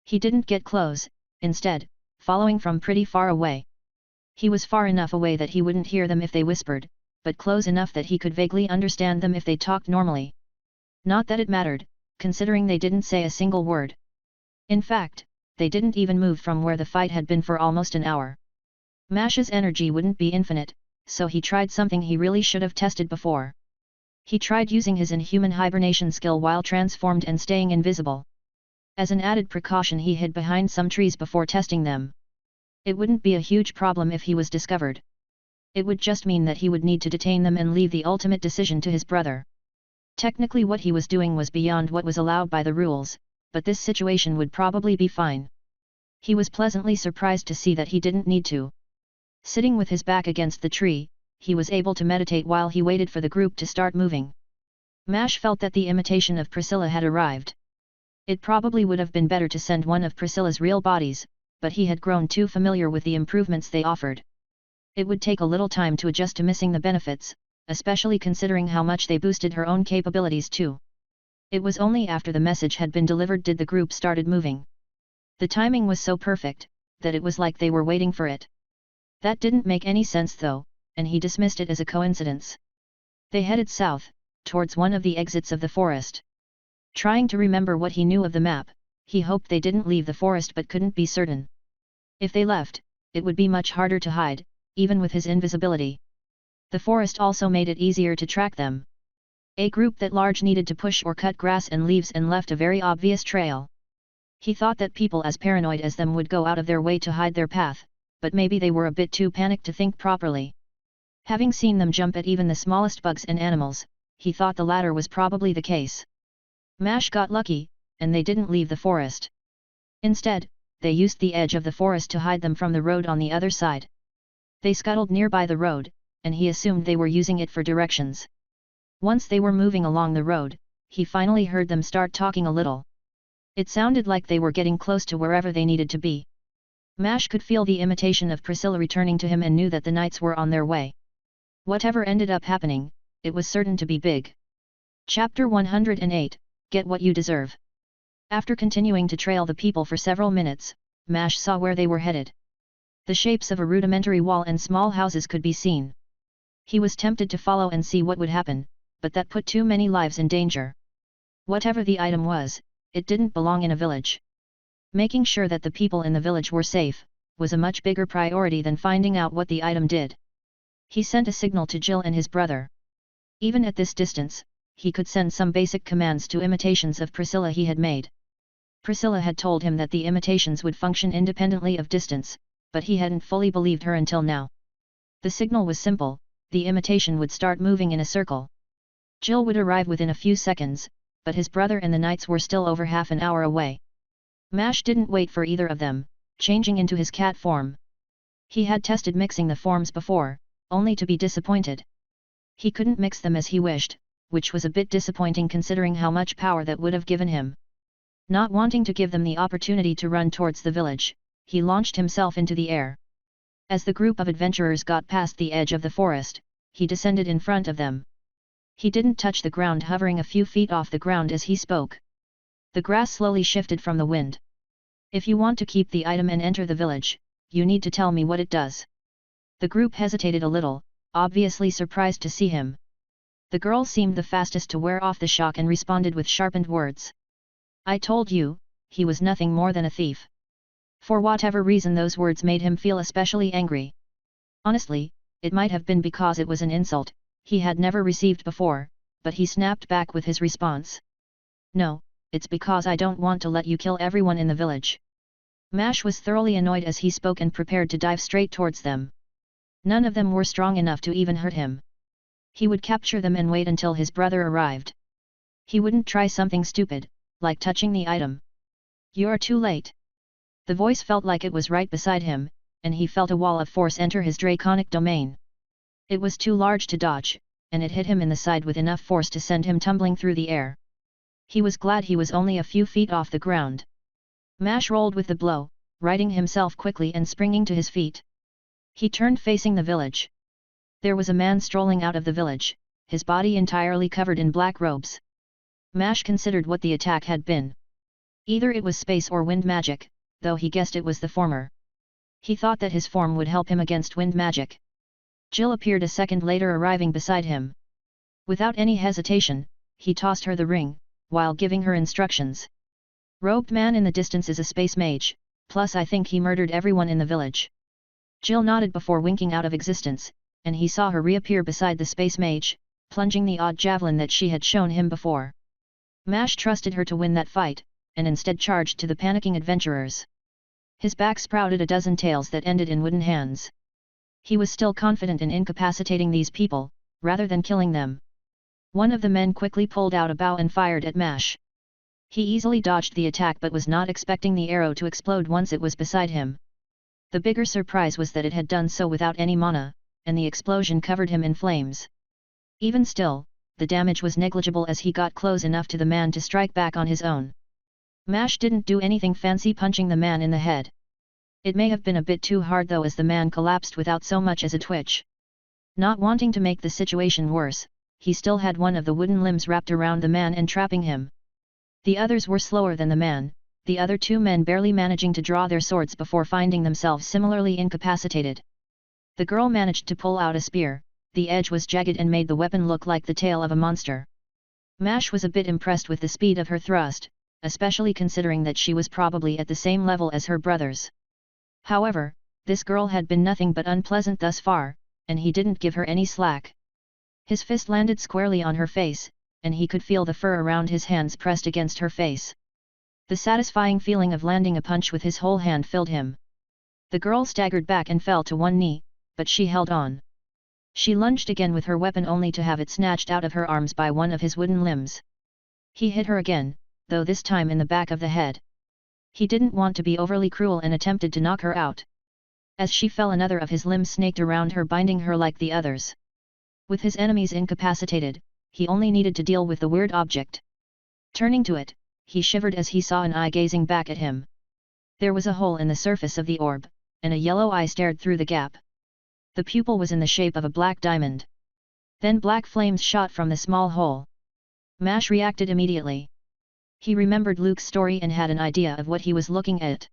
He didn't get close, instead, following from pretty far away. He was far enough away that he wouldn't hear them if they whispered, but close enough that he could vaguely understand them if they talked normally. Not that it mattered, considering they didn't say a single word. In fact, they didn't even move from where the fight had been for almost an hour. Mash's energy wouldn't be infinite, so he tried something he really should have tested before. He tried using his inhuman hibernation skill while transformed and staying invisible. As an added precaution he hid behind some trees before testing them. It wouldn't be a huge problem if he was discovered. It would just mean that he would need to detain them and leave the ultimate decision to his brother. Technically what he was doing was beyond what was allowed by the rules, but this situation would probably be fine. He was pleasantly surprised to see that he didn't need to. Sitting with his back against the tree, he was able to meditate while he waited for the group to start moving. Mash felt that the imitation of Priscilla had arrived. It probably would have been better to send one of Priscilla's real bodies, but he had grown too familiar with the improvements they offered. It would take a little time to adjust to missing the benefits, especially considering how much they boosted her own capabilities too. It was only after the message had been delivered did the group started moving. The timing was so perfect, that it was like they were waiting for it. That didn't make any sense though, and he dismissed it as a coincidence. They headed south, towards one of the exits of the forest. Trying to remember what he knew of the map, he hoped they didn't leave the forest but couldn't be certain. If they left, it would be much harder to hide, even with his invisibility. The forest also made it easier to track them. A group that large needed to push or cut grass and leaves and left a very obvious trail. He thought that people as paranoid as them would go out of their way to hide their path, but maybe they were a bit too panicked to think properly. Having seen them jump at even the smallest bugs and animals, he thought the latter was probably the case. Mash got lucky, and they didn't leave the forest. Instead, they used the edge of the forest to hide them from the road on the other side. They scuttled nearby the road, and he assumed they were using it for directions. Once they were moving along the road, he finally heard them start talking a little. It sounded like they were getting close to wherever they needed to be. Mash could feel the imitation of Priscilla returning to him and knew that the knights were on their way. Whatever ended up happening, it was certain to be big. Chapter 108, Get What You Deserve. After continuing to trail the people for several minutes, Mash saw where they were headed. The shapes of a rudimentary wall and small houses could be seen. He was tempted to follow and see what would happen, but that put too many lives in danger. Whatever the item was, it didn't belong in a village. Making sure that the people in the village were safe, was a much bigger priority than finding out what the item did. He sent a signal to Jill and his brother. Even at this distance, he could send some basic commands to imitations of Priscilla he had made. Priscilla had told him that the imitations would function independently of distance, but he hadn't fully believed her until now. The signal was simple, the imitation would start moving in a circle. Jill would arrive within a few seconds, but his brother and the knights were still over half an hour away. Mash didn't wait for either of them, changing into his cat form. He had tested mixing the forms before, only to be disappointed. He couldn't mix them as he wished, which was a bit disappointing considering how much power that would have given him. Not wanting to give them the opportunity to run towards the village, he launched himself into the air. As the group of adventurers got past the edge of the forest, he descended in front of them. He didn't touch the ground, hovering a few feet off the ground as he spoke. The grass slowly shifted from the wind. If you want to keep the item and enter the village, you need to tell me what it does. The group hesitated a little, obviously surprised to see him. The girl seemed the fastest to wear off the shock and responded with sharpened words. I told you, he was nothing more than a thief. For whatever reason those words made him feel especially angry. Honestly, It might have been because it was an insult he had never received before, but he snapped back with his response. No, it's because I don't want to let you kill everyone in the village. Mash was thoroughly annoyed as he spoke and prepared to dive straight towards them. None of them were strong enough to even hurt him. He would capture them and wait until his brother arrived. He wouldn't try something stupid, like touching the item. You're too late. The voice felt like it was right beside him, and he felt a wall of force enter his draconic domain. It was too large to dodge, and it hit him in the side with enough force to send him tumbling through the air. He was glad he was only a few feet off the ground. Mash rolled with the blow, righting himself quickly and springing to his feet. He turned facing the village. There was a man strolling out of the village, his body entirely covered in black robes. Mash considered what the attack had been. Either it was space or wind magic, though he guessed it was the former. He thought that his form would help him against wind magic. Jill appeared a second later, arriving beside him. Without any hesitation, he tossed her the ring, while giving her instructions. Robed man in the distance is a space mage, plus I think he murdered everyone in the village. Jill nodded before winking out of existence, and he saw her reappear beside the space mage, plunging the odd javelin that she had shown him before. Mash trusted her to win that fight, and instead charged to the panicking adventurers. His back sprouted a dozen tails that ended in wooden hands. He was still confident in incapacitating these people, rather than killing them. One of the men quickly pulled out a bow and fired at Mash. He easily dodged the attack but was not expecting the arrow to explode once it was beside him. The bigger surprise was that it had done so without any mana, and the explosion covered him in flames. Even still, the damage was negligible as he got close enough to the man to strike back on his own. Mash didn't do anything fancy punching the man in the head. It may have been a bit too hard though, as the man collapsed without so much as a twitch. Not wanting to make the situation worse, he still had one of the wooden limbs wrapped around the man and trapping him. The others were slower than the man, the other two men barely managing to draw their swords before finding themselves similarly incapacitated. The girl managed to pull out a spear. The edge was jagged and made the weapon look like the tail of a monster. Mash was a bit impressed with the speed of her thrust, especially considering that she was probably at the same level as her brothers. However, this girl had been nothing but unpleasant thus far, and he didn't give her any slack. His fist landed squarely on her face, and he could feel the fur around his hands pressed against her face. The satisfying feeling of landing a punch with his whole hand filled him. The girl staggered back and fell to one knee, but she held on. She lunged again with her weapon only to have it snatched out of her arms by one of his wooden limbs. He hit her again, though this time in the back of the head. He didn't want to be overly cruel and attempted to knock her out. As she fell, another of his limbs snaked around her, binding her like the others. With his enemies incapacitated, he only needed to deal with the weird object. Turning to it, he shivered as he saw an eye gazing back at him. There was a hole in the surface of the orb, and a yellow eye stared through the gap. The pupil was in the shape of a black diamond. Then black flames shot from the small hole. Mash reacted immediately. He remembered Luke's story and had an idea of what he was looking at.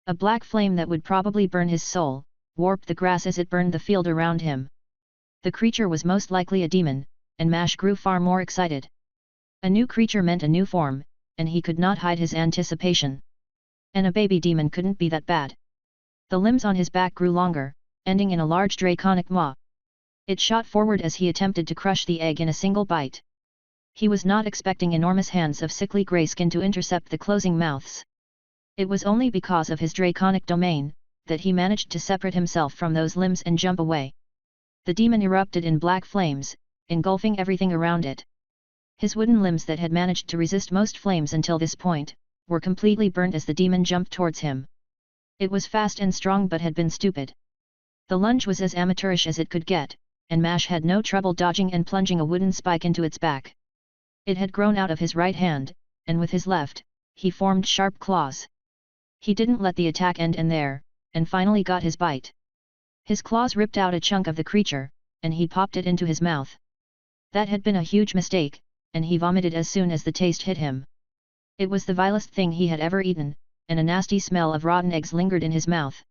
A black flame that would probably burn his soul, warped the grass as it burned the field around him. The creature was most likely a demon, and Mash grew far more excited. A new creature meant a new form, and he could not hide his anticipation. And a baby demon couldn't be that bad. The limbs on his back grew longer, ending in a large draconic maw. It shot forward as he attempted to crush the egg in a single bite. He was not expecting enormous hands of sickly grey skin to intercept the closing mouths. It was only because of his draconic domain that he managed to separate himself from those limbs and jump away. The demon erupted in black flames, engulfing everything around it. His wooden limbs that had managed to resist most flames until this point were completely burnt as the demon jumped towards him. It was fast and strong but had been stupid. The lunge was as amateurish as it could get, and Mash had no trouble dodging and plunging a wooden spike into its back. It had grown out of his right hand, and with his left, he formed sharp claws. He didn't let the attack end there, and finally got his bite. His claws ripped out a chunk of the creature, and he popped it into his mouth. That had been a huge mistake, and he vomited as soon as the taste hit him. It was the vilest thing he had ever eaten, and a nasty smell of rotten eggs lingered in his mouth.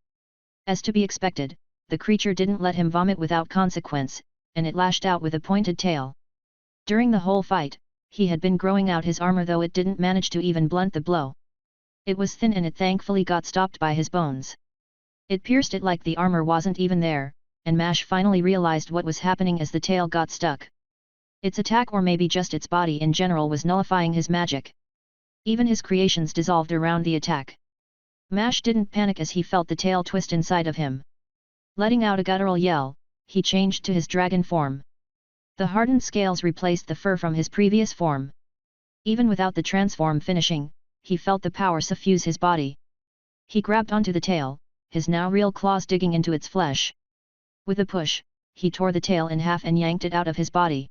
As to be expected, the creature didn't let him vomit without consequence, and it lashed out with a pointed tail. During the whole fight, he had been growing out his armor, though it didn't manage to even blunt the blow. It was thin and it thankfully got stopped by his bones. It pierced it like the armor wasn't even there, and Mash finally realized what was happening as the tail got stuck. Its attack, or maybe just its body in general, was nullifying his magic. Even his creations dissolved around the attack. Mash didn't panic as he felt the tail twist inside of him. Letting out a guttural yell, he changed to his dragon form. The hardened scales replaced the fur from his previous form. Even without the transform finishing, he felt the power suffuse his body. He grabbed onto the tail, his now real claws digging into its flesh. With a push, he tore the tail in half and yanked it out of his body.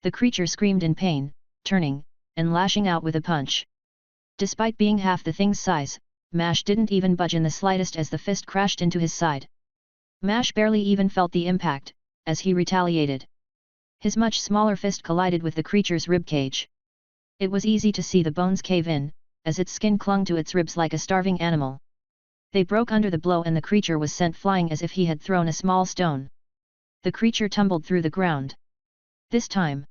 The creature screamed in pain, turning, and lashing out with a punch. Despite being half the thing's size, Mash didn't even budge in the slightest as the fist crashed into his side. Mash barely even felt the impact, as he retaliated. His much smaller fist collided with the creature's ribcage. It was easy to see the bones cave in, as its skin clung to its ribs like a starving animal. They broke under the blow and the creature was sent flying as if he had thrown a small stone. The creature tumbled through the ground. This time,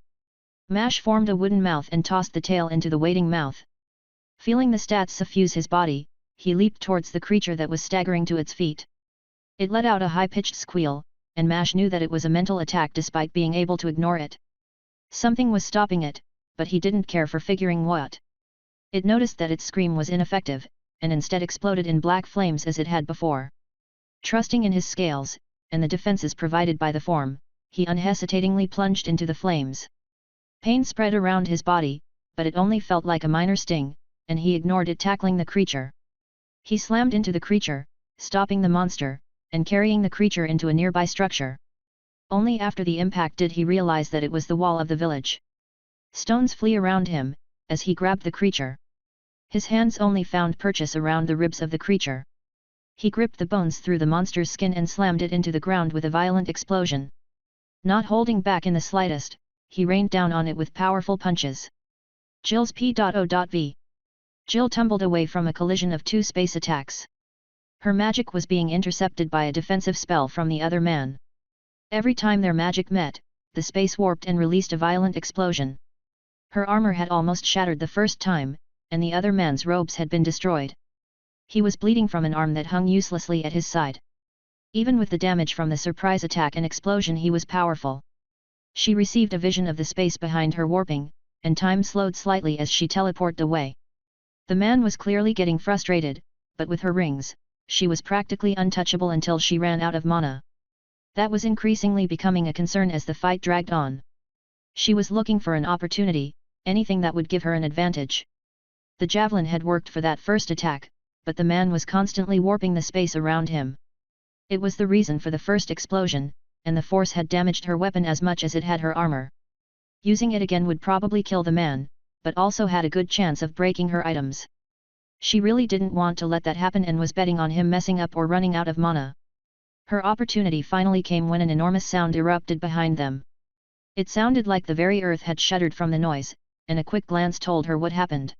Mash formed a wooden mouth and tossed the tail into the waiting mouth. Feeling the stats suffuse his body, he leaped towards the creature that was staggering to its feet. It let out a high-pitched squeal, and Mash knew that it was a mental attack despite being able to ignore it. Something was stopping it, but he didn't care for figuring what. It noticed that its scream was ineffective, and instead exploded in black flames as it had before. Trusting in his scales, and the defenses provided by the form, he unhesitatingly plunged into the flames. Pain spread around his body, but it only felt like a minor sting, and he ignored it, tackling the creature. He slammed into the creature, stopping the monster, and carrying the creature into a nearby structure. Only after the impact did he realize that it was the wall of the village. Stones flew around him, as he grabbed the creature. His hands only found purchase around the ribs of the creature. He gripped the bones through the monster's skin and slammed it into the ground with a violent explosion. Not holding back in the slightest, he rained down on it with powerful punches. Jill's P.O.V. Jill tumbled away from a collision of two space attacks. Her magic was being intercepted by a defensive spell from the other man. Every time their magic met, the space warped and released a violent explosion. Her armor had almost shattered the first time, and the other man's robes had been destroyed. He was bleeding from an arm that hung uselessly at his side. Even with the damage from the surprise attack and explosion, he was powerful. She received a vision of the space behind her warping, and time slowed slightly as she teleported away. The man was clearly getting frustrated, but with her rings, she was practically untouchable until she ran out of mana. That was increasingly becoming a concern as the fight dragged on. She was looking for an opportunity, anything that would give her an advantage. The javelin had worked for that first attack, but the man was constantly warping the space around him. It was the reason for the first explosion, and the force had damaged her weapon as much as it had her armor. Using it again would probably kill the man, but also had a good chance of breaking her items. She really didn't want to let that happen and was betting on him messing up or running out of mana. Her opportunity finally came when an enormous sound erupted behind them. It sounded like the very earth had shuddered from the noise, and a quick glance told her what happened.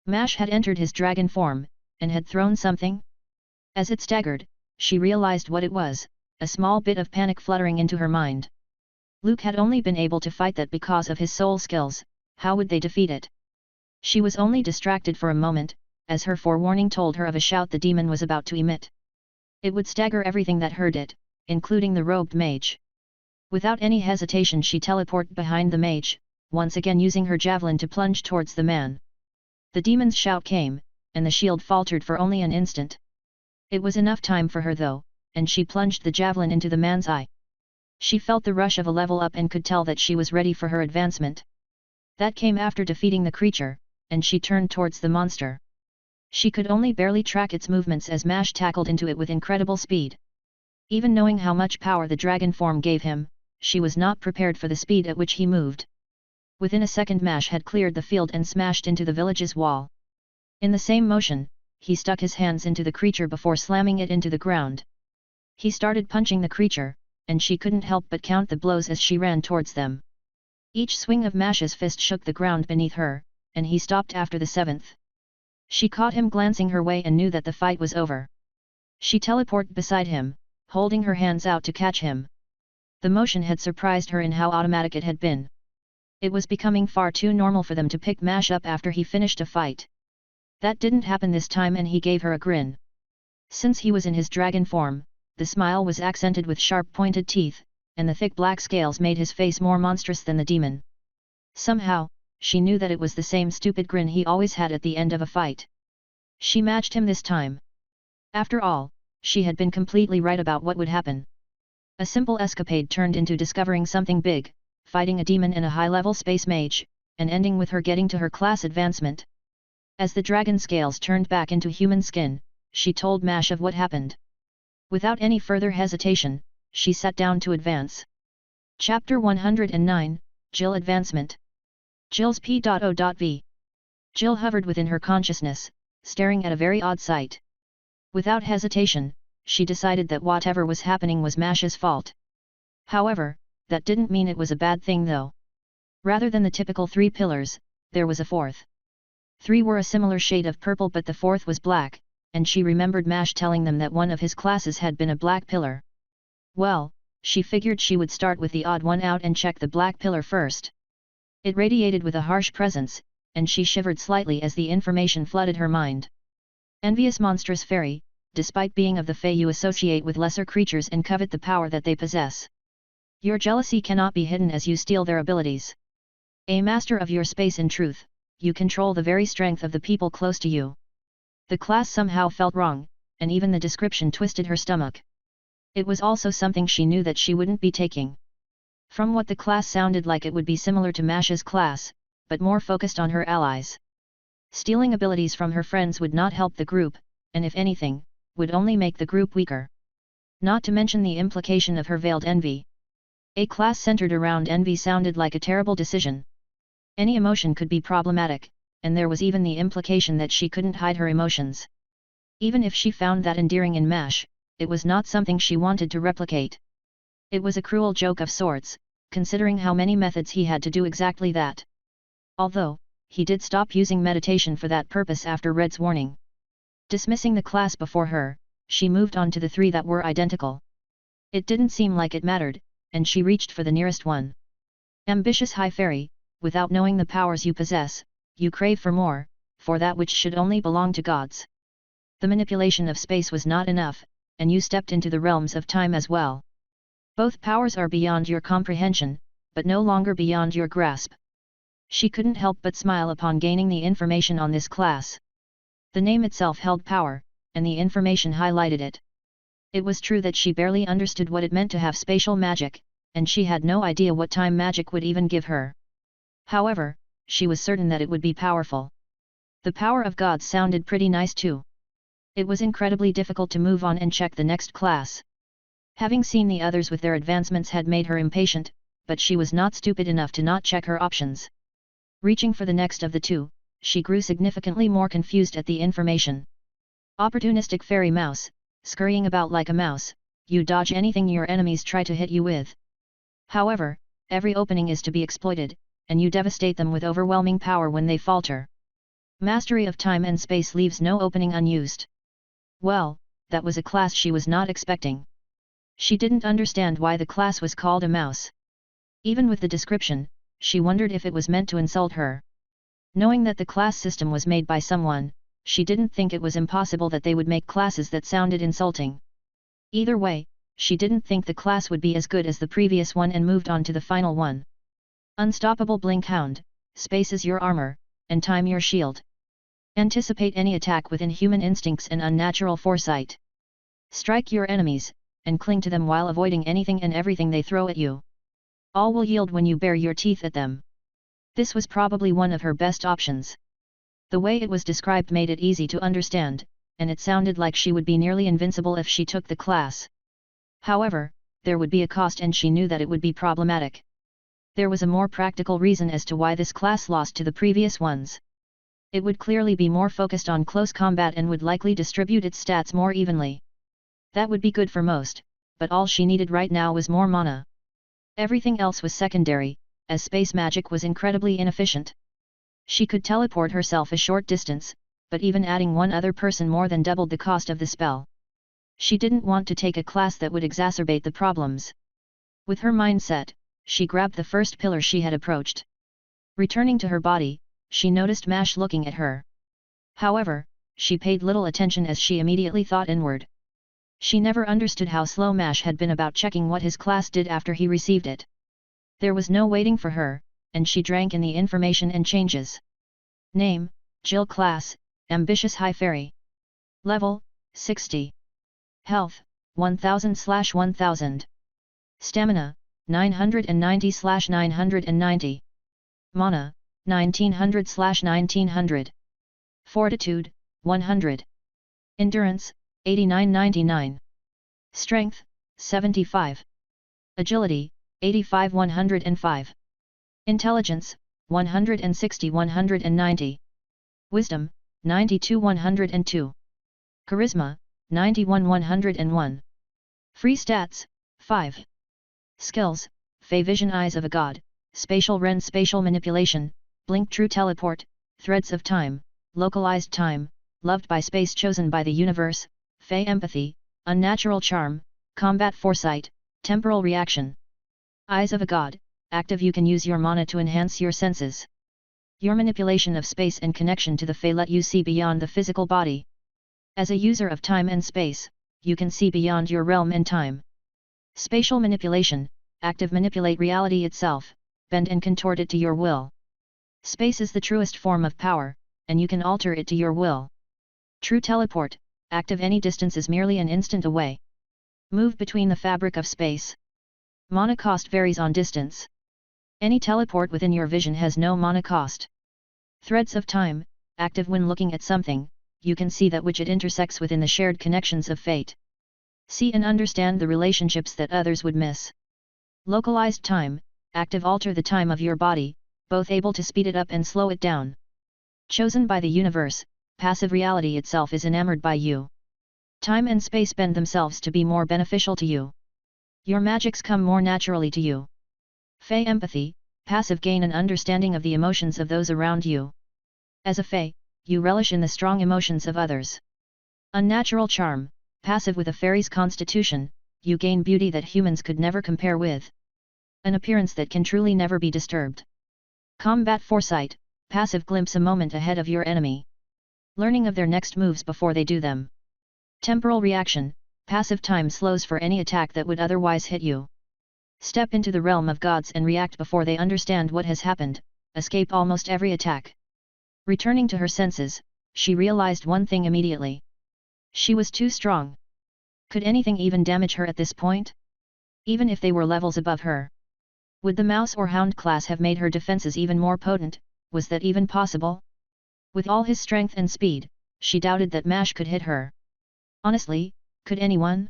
Mash had entered his dragon form, and had thrown something. As it staggered, she realized what it was, a small bit of panic fluttering into her mind. Luke had only been able to fight that because of his soul skills, how would they defeat it? She was only distracted for a moment, as her forewarning told her of a shout the demon was about to emit. It would stagger everything that heard it, including the robed mage. Without any hesitation she teleported behind the mage, once again using her javelin to plunge towards the man. The demon's shout came, and the shield faltered for only an instant. It was enough time for her though, and she plunged the javelin into the man's eye. She felt the rush of a level up and could tell that she was ready for her advancement. That came after defeating the creature, and she turned towards the monster. She could only barely track its movements as Mash tackled into it with incredible speed. Even knowing how much power the dragon form gave him, she was not prepared for the speed at which he moved. Within a second Mash had cleared the field and smashed into the village's wall. In the same motion, he stuck his hands into the creature before slamming it into the ground. He started punching the creature, and she couldn't help but count the blows as she ran towards them. Each swing of Mash's fist shook the ground beneath her, and he stopped after the seventh. She caught him glancing her way and knew that the fight was over. She teleported beside him, holding her hands out to catch him. The motion had surprised her in how automatic it had been. It was becoming far too normal for them to pick Mash up after he finished a fight. That didn't happen this time and he gave her a grin. Since he was in his dragon form, the smile was accented with sharp pointed teeth, and the thick black scales made his face more monstrous than the demon. Somehow, she knew that it was the same stupid grin he always had at the end of a fight. She matched him this time. After all, she had been completely right about what would happen. A simple escapade turned into discovering something big, fighting a demon and a high-level space mage, and ending with her getting to her class advancement. As the dragon scales turned back into human skin, she told Mash of what happened. Without any further hesitation, she sat down to advance. Chapter 109, Jill Advancement. Jill's P.O.V. Jill hovered within her consciousness, staring at a very odd sight. Without hesitation, she decided that whatever was happening was Mash's fault. However, that didn't mean it was a bad thing though. Rather than the typical 3 pillars, there was a fourth. 3 were a similar shade of purple but the fourth was black, and she remembered Mash telling them that one of his classes had been a black pillar. Well, she figured she would start with the odd one out and check the black pillar first. It radiated with a harsh presence, and she shivered slightly as the information flooded her mind. Envious monstrous fairy, despite being of the Fae you associate with lesser creatures and covet the power that they possess. Your jealousy cannot be hidden as you steal their abilities. A master of your space in truth, you control the very strength of the people close to you. The class somehow felt wrong, and even the description twisted her stomach. It was also something she knew that she wouldn't be taking. From what the class sounded like it would be similar to Mash's class, but more focused on her allies. Stealing abilities from her friends would not help the group, and if anything, would only make the group weaker. Not to mention the implication of her veiled envy. A class centered around envy sounded like a terrible decision. Any emotion could be problematic, and there was even the implication that she couldn't hide her emotions. Even if she found that endearing in Mash, it was not something she wanted to replicate. It was a cruel joke of sorts, considering how many methods he had to do exactly that. Although, he did stop using meditation for that purpose after Red's warning. Dismissing the class before her, she moved on to the 3 that were identical. It didn't seem like it mattered, and she reached for the nearest one. Ambitious High Fairy, without knowing the powers you possess, you crave for more, for that which should only belong to gods. The manipulation of space was not enough, and you stepped into the realms of time as well. Both powers are beyond your comprehension, but no longer beyond your grasp. She couldn't help but smile upon gaining the information on this class. The name itself held power, and the information highlighted it. It was true that she barely understood what it meant to have spatial magic, and she had no idea what time magic would even give her. However, she was certain that it would be powerful. The power of gods sounded pretty nice too. It was incredibly difficult to move on and check the next class. Having seen the others with their advancements had made her impatient, but she was not stupid enough to not check her options. Reaching for the next of the 2, she grew significantly more confused at the information. Opportunistic fairy mouse, scurrying about like a mouse, you dodge anything your enemies try to hit you with. However, every opening is to be exploited, and you devastate them with overwhelming power when they falter. Mastery of time and space leaves no opening unused. Well, that was a class she was not expecting. She didn't understand why the class was called a mouse. Even with the description, she wondered if it was meant to insult her. Knowing that the class system was made by someone, she didn't think it was impossible that they would make classes that sounded insulting. Either way, she didn't think the class would be as good as the previous one and moved on to the final one. Unstoppable Blink Hound, space is your armor, and time your shield. Anticipate any attack with inhuman instincts and unnatural foresight. Strike your enemies, and cling to them while avoiding anything and everything they throw at you. All will yield when you bare your teeth at them. This was probably one of her best options. The way it was described made it easy to understand, and it sounded like she would be nearly invincible if she took the class. However, there would be a cost and she knew that it would be problematic. There was a more practical reason as to why this class lost to the previous ones. It would clearly be more focused on close combat and would likely distribute its stats more evenly. That would be good for most, but all she needed right now was more mana. Everything else was secondary, as space magic was incredibly inefficient. She could teleport herself a short distance, but even adding one other person more than doubled the cost of the spell. She didn't want to take a class that would exacerbate the problems. With her mindset, she grabbed the first pillar she had approached. Returning to her body, she noticed Mash looking at her. However, she paid little attention as she immediately thought inward. She never understood how slow Mash had been about checking what his class did after he received it. There was no waiting for her, and she drank in the information and changes. Name, Jill. Class, Ambitious High Fairy. Level, 60. Health, 1000/1000. Stamina, 990/990. Mana, 1900/1900. Fortitude, 100. Endurance, 89/99. Strength, 75. Agility, 85/105. Intelligence, 160/190. Wisdom, 92/102. Charisma, 91/101. Free stats, 5. Skills, Fey Vision, Eyes of a God, Spatial Ren, Spatial Manipulation, Blink, True Teleport, Threads of Time, Localized Time, Loved by Space, Chosen by the Universe, Fey Empathy, Unnatural Charm, Combat Foresight, Temporal Reaction. Eyes of a God, active. You can use your mana to enhance your senses. Your manipulation of space and connection to the Fey let you see beyond the physical body. As a user of time and space, you can see beyond your realm and time. Spatial manipulation, active. Manipulate reality itself, bend and contort it to your will. Space is the truest form of power, and you can alter it to your will. True teleport, active. Any distance is merely an instant away. Move between the fabric of space. Mana cost varies on distance. Any teleport within your vision has no mana cost. Threads of time, active. When looking at something, you can see that which it intersects within the shared connections of fate. See and understand the relationships that others would miss. Localized time, active. Alter the time of your body, both able to speed it up and slow it down. Chosen by the universe, passive. Reality itself is enamored by you. Time and space bend themselves to be more beneficial to you. Your magics come more naturally to you. Fey empathy, passive. Gain an understanding of the emotions of those around you. As a Fey, you relish in the strong emotions of others. Unnatural charm, passive. With a fairy's constitution, you gain beauty that humans could never compare with. An appearance that can truly never be disturbed. Combat foresight, passive. Glimpse a moment ahead of your enemy. Learning of their next moves before they do them. Temporal reaction, passive. Time slows for any attack that would otherwise hit you. Step into the realm of gods and react before they understand what has happened, escape almost every attack. Returning to her senses, she realized one thing immediately. She was too strong. Could anything even damage her at this point? Even if they were levels above her? Would the mouse or hound class have made her defenses even more potent? Was that even possible? With all his strength and speed, she doubted that Mash could hit her. Honestly, could anyone?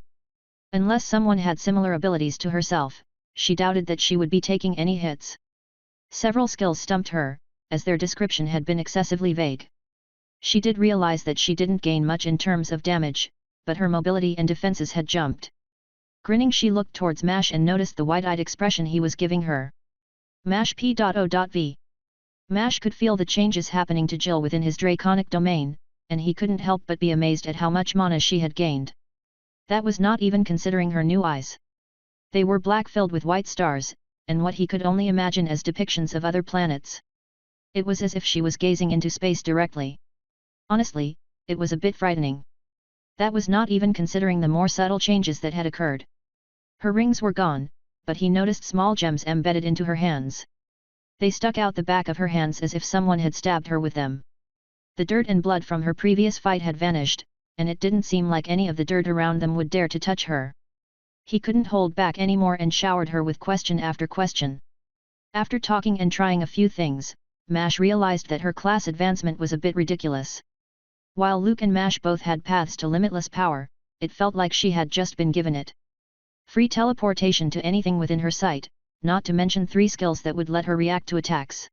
Unless someone had similar abilities to herself, she doubted that she would be taking any hits. Several skills stumped her, as their description had been excessively vague. She did realize that she didn't gain much in terms of damage, but her mobility and defenses had jumped. Grinning, she looked towards Mash and noticed the wide-eyed expression he was giving her. Mash P.O.V. Mash could feel the changes happening to Jill within his draconic domain, and he couldn't help but be amazed at how much mana she had gained. That was not even considering her new eyes. They were black, filled with white stars, and what he could only imagine as depictions of other planets. It was as if she was gazing into space directly. Honestly, it was a bit frightening. That was not even considering the more subtle changes that had occurred. Her rings were gone, but he noticed small gems embedded into her hands. They stuck out the back of her hands as if someone had stabbed her with them. The dirt and blood from her previous fight had vanished, and it didn't seem like any of the dirt around them would dare to touch her. He couldn't hold back anymore and showered her with question after question. After talking and trying a few things, Mash realized that her class advancement was a bit ridiculous. While Luke and Mash both had paths to limitless power, it felt like she had just been given it. Free teleportation to anything within her sight, not to mention 3 skills that would let her react to attacks.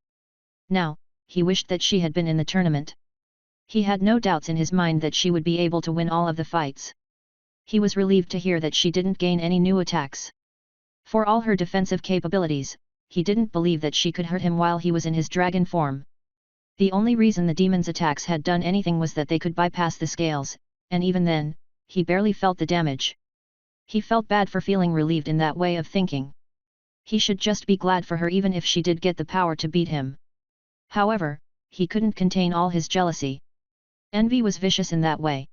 Now, he wished that she had been in the tournament. He had no doubts in his mind that she would be able to win all of the fights. He was relieved to hear that she didn't gain any new attacks. For all her defensive capabilities, he didn't believe that she could hurt him while he was in his dragon form. The only reason the demon's attacks had done anything was that they could bypass the scales, and even then, he barely felt the damage. He felt bad for feeling relieved in that way of thinking. He should just be glad for her even if she did get the power to beat him. However, he couldn't contain all his jealousy. Envy was vicious in that way.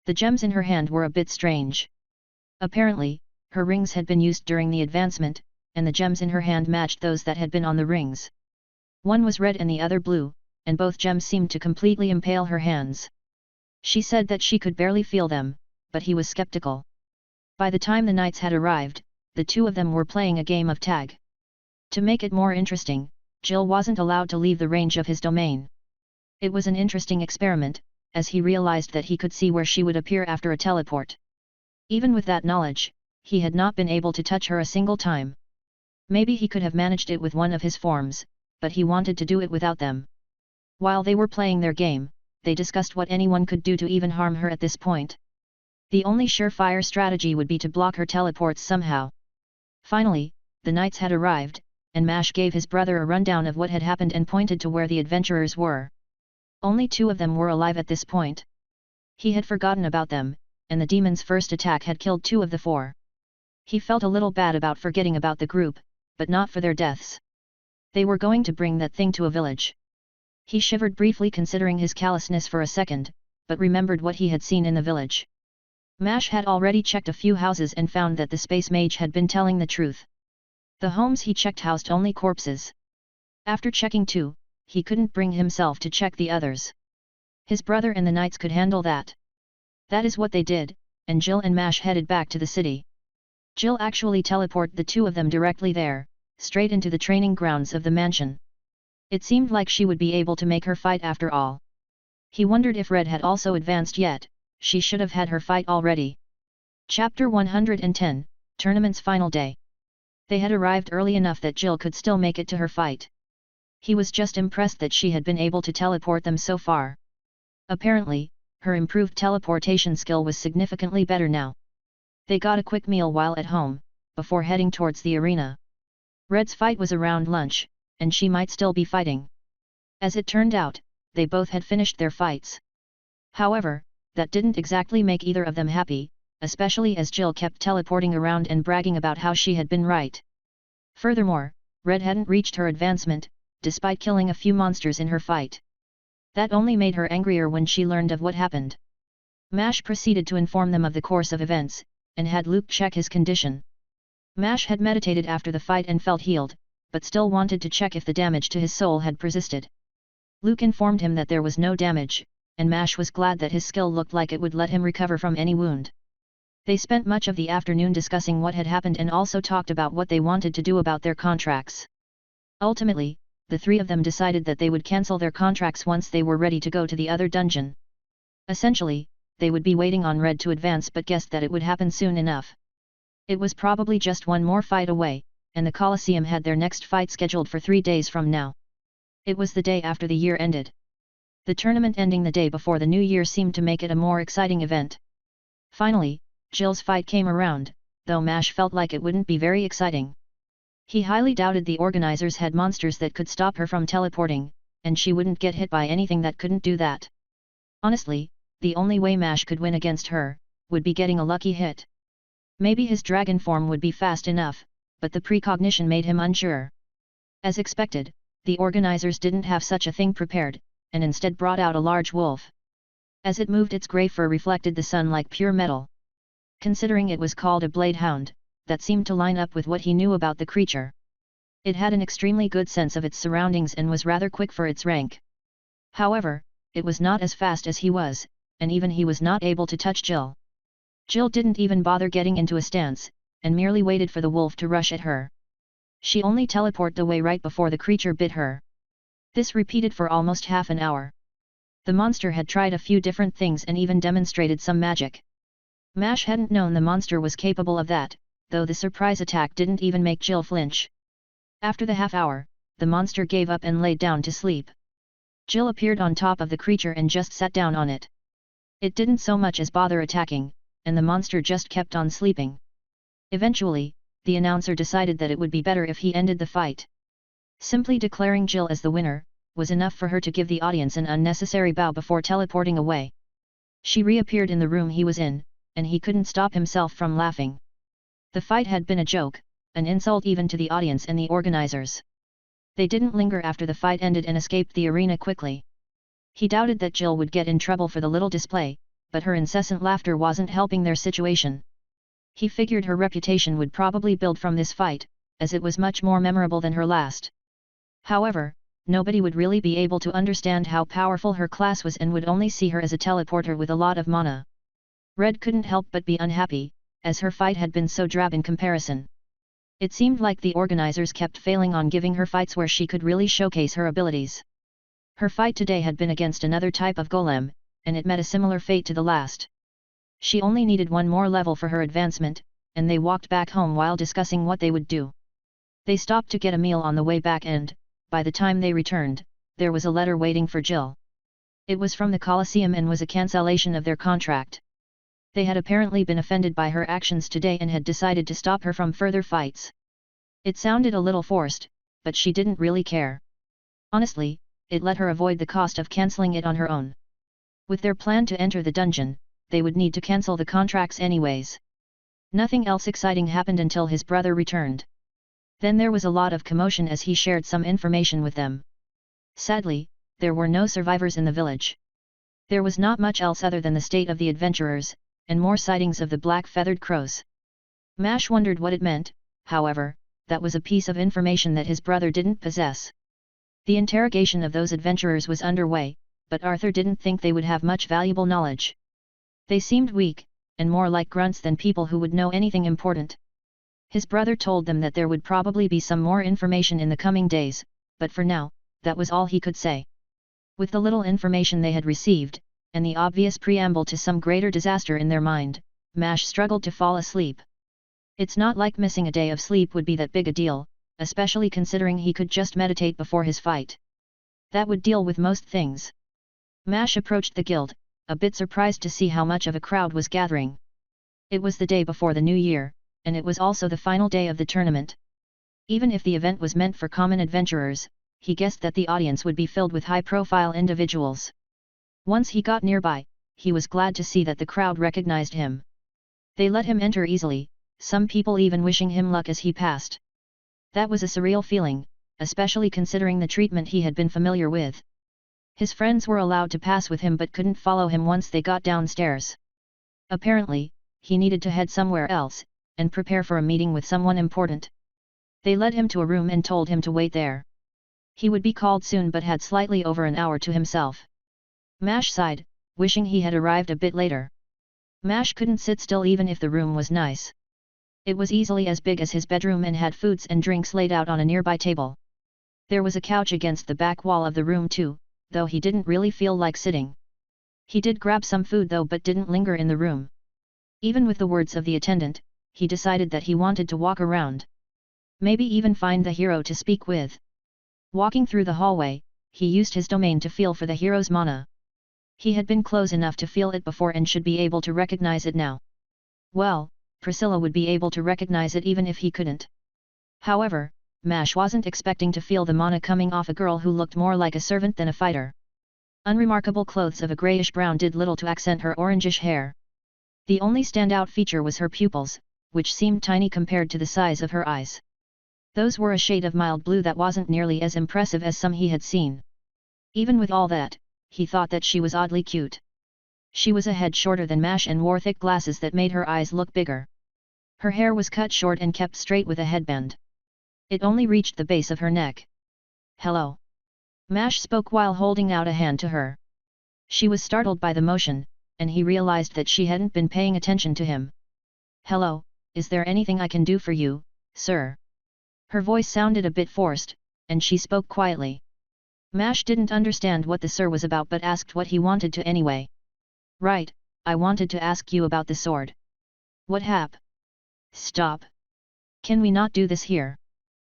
The gems in her hand were a bit strange. Apparently, her rings had been used during the advancement, and the gems in her hand matched those that had been on the rings. One was red and the other blue, and both gems seemed to completely impale her hands. She said that she could barely feel them, but he was skeptical. By the time the knights had arrived, the two of them were playing a game of tag. To make it more interesting, Jill wasn't allowed to leave the range of his domain. It was an interesting experiment, as he realized that he could see where she would appear after a teleport. Even with that knowledge, he had not been able to touch her a single time. Maybe he could have managed it with one of his forms, but he wanted to do it without them. While they were playing their game, they discussed what anyone could do to even harm her at this point. The only surefire strategy would be to block her teleports somehow. Finally, the knights had arrived, and Mash gave his brother a rundown of what had happened and pointed to where the adventurers were. Only two of them were alive at this point. He had forgotten about them, and the demon's first attack had killed two of the four. He felt a little bad about forgetting about the group, but not for their deaths. They were going to bring that thing to a village. He shivered briefly considering his callousness for a second, but remembered what he had seen in the village. Mash had already checked a few houses and found that the space mage had been telling the truth. The homes he checked housed only corpses. After checking two, he couldn't bring himself to check the others. His brother and the knights could handle that. That is what they did, and Jill and Mash headed back to the city. Jill actually teleported the two of them directly there, straight into the training grounds of the mansion. It seemed like she would be able to make her fight after all. He wondered if Red had also advanced yet. She should have had her fight already. Chapter 110, Tournament's Final Day. They had arrived early enough that Jill could still make it to her fight. He was just impressed that she had been able to teleport them so far. Apparently, her improved teleportation skill was significantly better now. They got a quick meal while at home, before heading towards the arena. Red's fight was around lunch, and she might still be fighting. As it turned out, they both had finished their fights. However, that didn't exactly make either of them happy, especially as Jill kept teleporting around and bragging about how she had been right. Furthermore, Red hadn't reached her advancement, despite killing a few monsters in her fight. That only made her angrier when she learned of what happened. Mash proceeded to inform them of the course of events, and had Luke check his condition. Mash had meditated after the fight and felt healed, but still wanted to check if the damage to his soul had persisted. Luke informed him that there was no damage, and Mash was glad that his skill looked like it would let him recover from any wound. They spent much of the afternoon discussing what had happened and also talked about what they wanted to do about their contracts. Ultimately, the three of them decided that they would cancel their contracts once they were ready to go to the other dungeon. Essentially, they would be waiting on Red to advance but guessed that it would happen soon enough. It was probably just one more fight away, and the Colosseum had their next fight scheduled for 3 days from now. It was the day after the year ended. The tournament ending the day before the new year seemed to make it a more exciting event. Finally, Jill's fight came around, though Mash felt like it wouldn't be very exciting. He highly doubted the organizers had monsters that could stop her from teleporting, and she wouldn't get hit by anything that couldn't do that. Honestly, the only way Mash could win against her, would be getting a lucky hit. Maybe his dragon form would be fast enough, but the precognition made him unsure. As expected, the organizers didn't have such a thing prepared, and instead brought out a large wolf. As it moved, its grey fur reflected the sun like pure metal. Considering it was called a blade hound, that seemed to line up with what he knew about the creature. It had an extremely good sense of its surroundings and was rather quick for its rank. However, it was not as fast as he was, and even he was not able to touch Jill. Jill didn't even bother getting into a stance, and merely waited for the wolf to rush at her. She only teleported away right before the creature bit her. This repeated for almost half an hour. The monster had tried a few different things and even demonstrated some magic. Mash hadn't known the monster was capable of that, though the surprise attack didn't even make Jill flinch. After the half hour, the monster gave up and laid down to sleep. Jill appeared on top of the creature and just sat down on it. It didn't so much as bother attacking, and the monster just kept on sleeping. Eventually, the announcer decided that it would be better if he ended the fight. Simply declaring Jill as the winner, was enough for her to give the audience an unnecessary bow before teleporting away. She reappeared in the room he was in, and he couldn't stop himself from laughing. The fight had been a joke, an insult even to the audience and the organizers. They didn't linger after the fight ended and escaped the arena quickly. He doubted that Jill would get in trouble for the little display, but her incessant laughter wasn't helping their situation. He figured her reputation would probably build from this fight, as it was much more memorable than her last. However, nobody would really be able to understand how powerful her class was and would only see her as a teleporter with a lot of mana. Red couldn't help but be unhappy, as her fight had been so drab in comparison. It seemed like the organizers kept failing on giving her fights where she could really showcase her abilities. Her fight today had been against another type of golem, and it met a similar fate to the last. She only needed one more level for her advancement, and they walked back home while discussing what they would do. They stopped to get a meal on the way back and, by the time they returned, there was a letter waiting for Jill. It was from the Colosseum and was a cancellation of their contract. They had apparently been offended by her actions today and had decided to stop her from further fights. It sounded a little forced, but she didn't really care. Honestly, it let her avoid the cost of cancelling it on her own. With their plan to enter the dungeon, they would need to cancel the contracts anyways. Nothing else exciting happened until his brother returned. Then there was a lot of commotion as he shared some information with them. Sadly, there were no survivors in the village. There was not much else other than the state of the adventurers, and more sightings of the black-feathered crows. Mash wondered what it meant, however, that was a piece of information that his brother didn't possess. The interrogation of those adventurers was underway, but Arthur didn't think they would have much valuable knowledge. They seemed weak, and more like grunts than people who would know anything important. His brother told them that there would probably be some more information in the coming days, but for now, that was all he could say. With the little information they had received, and the obvious preamble to some greater disaster in their mind, Mash struggled to fall asleep. It's not like missing a day of sleep would be that big a deal, especially considering he could just meditate before his fight. That would deal with most things. Mash approached the guild, a bit surprised to see how much of a crowd was gathering. It was the day before the new year, and it was also the final day of the tournament. Even if the event was meant for common adventurers, he guessed that the audience would be filled with high-profile individuals. Once he got nearby, he was glad to see that the crowd recognized him. They let him enter easily, some people even wishing him luck as he passed. That was a surreal feeling, especially considering the treatment he had been familiar with. His friends were allowed to pass with him but couldn't follow him once they got downstairs. Apparently, he needed to head somewhere else, and prepare for a meeting with someone important. They led him to a room and told him to wait there. He would be called soon but had slightly over an hour to himself. Mash sighed, wishing he had arrived a bit later. Mash couldn't sit still even if the room was nice. It was easily as big as his bedroom and had foods and drinks laid out on a nearby table. There was a couch against the back wall of the room too, though he didn't really feel like sitting. He did grab some food though but didn't linger in the room. Even with the words of the attendant, he decided that he wanted to walk around. Maybe even find the hero to speak with. Walking through the hallway, he used his domain to feel for the hero's mana. He had been close enough to feel it before and should be able to recognize it now. Well, Priscilla would be able to recognize it even if he couldn't. However, Mash wasn't expecting to feel the mana coming off a girl who looked more like a servant than a fighter. Unremarkable clothes of a grayish-brown did little to accent her orangish hair. The only standout feature was her pupils, which seemed tiny compared to the size of her eyes. Those were a shade of mild blue that wasn't nearly as impressive as some he had seen. Even with all that, he thought that she was oddly cute. She was a head shorter than Mash and wore thick glasses that made her eyes look bigger. Her hair was cut short and kept straight with a headband. It only reached the base of her neck. "Hello." Mash spoke while holding out a hand to her. She was startled by the motion, and he realized that she hadn't been paying attention to him. "Hello, is there anything I can do for you, sir?" Her voice sounded a bit forced, and she spoke quietly. Mash didn't understand what the sir was about but asked what he wanted to anyway. "Right, I wanted to ask you about the sword." "What hap?" "Stop. Can we not do this here?"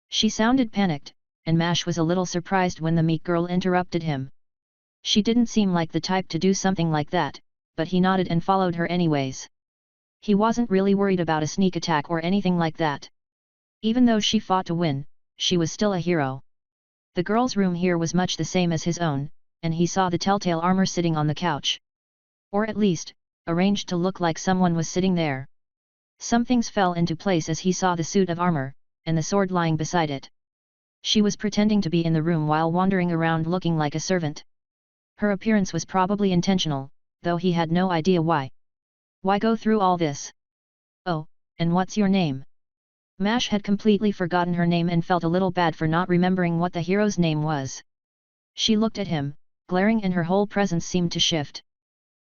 She sounded panicked, and Mash was a little surprised when the meek girl interrupted him. She didn't seem like the type to do something like that, but he nodded and followed her anyways. He wasn't really worried about a sneak attack or anything like that. Even though she fought to win, she was still a hero. The girl's room here was much the same as his own, and he saw the telltale armor sitting on the couch. Or at least, arranged to look like someone was sitting there. Some things fell into place as he saw the suit of armor, and the sword lying beside it. She was pretending to be in the room while wandering around looking like a servant. Her appearance was probably intentional, though he had no idea why. Why go through all this? Oh, and what's your name? Mash had completely forgotten her name and felt a little bad for not remembering what the hero's name was. She looked at him, glaring, and her whole presence seemed to shift.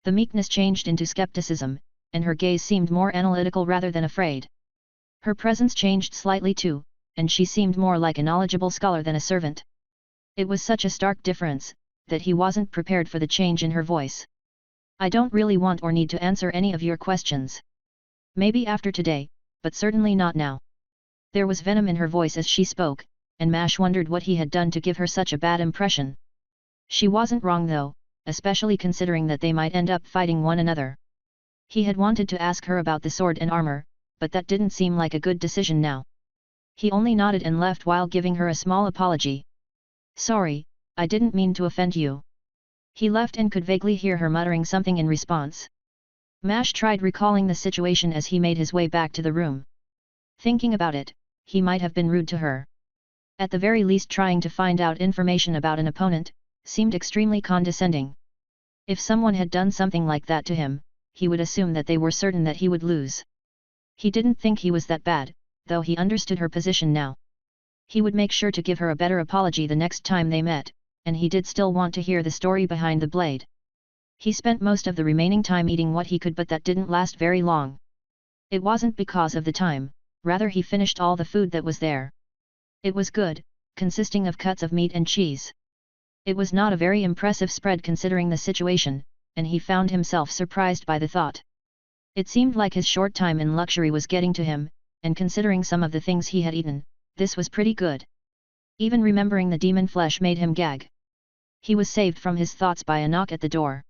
The meekness changed into skepticism, and her gaze seemed more analytical rather than afraid. Her presence changed slightly too, and she seemed more like a knowledgeable scholar than a servant. It was such a stark difference, that he wasn't prepared for the change in her voice. I don't really want or need to answer any of your questions. Maybe after today, but certainly not now. There was venom in her voice as she spoke, and Mash wondered what he had done to give her such a bad impression. She wasn't wrong though, especially considering that they might end up fighting one another. He had wanted to ask her about the sword and armor, but that didn't seem like a good decision now. He only nodded and left while giving her a small apology. Sorry, I didn't mean to offend you. He left and could vaguely hear her muttering something in response. Mash tried recalling the situation as he made his way back to the room. Thinking about it, he might have been rude to her. At the very least, trying to find out information about an opponent seemed extremely condescending. If someone had done something like that to him, he would assume that they were certain that he would lose. He didn't think he was that bad, though he understood her position now. He would make sure to give her a better apology the next time they met, and he did still want to hear the story behind the blade. He spent most of the remaining time eating what he could, but that didn't last very long. It wasn't because of the time, rather he finished all the food that was there. It was good, consisting of cuts of meat and cheese. It was not a very impressive spread considering the situation, and he found himself surprised by the thought. It seemed like his short time in luxury was getting to him, and considering some of the things he had eaten, this was pretty good. Even remembering the demon flesh made him gag. He was saved from his thoughts by a knock at the door.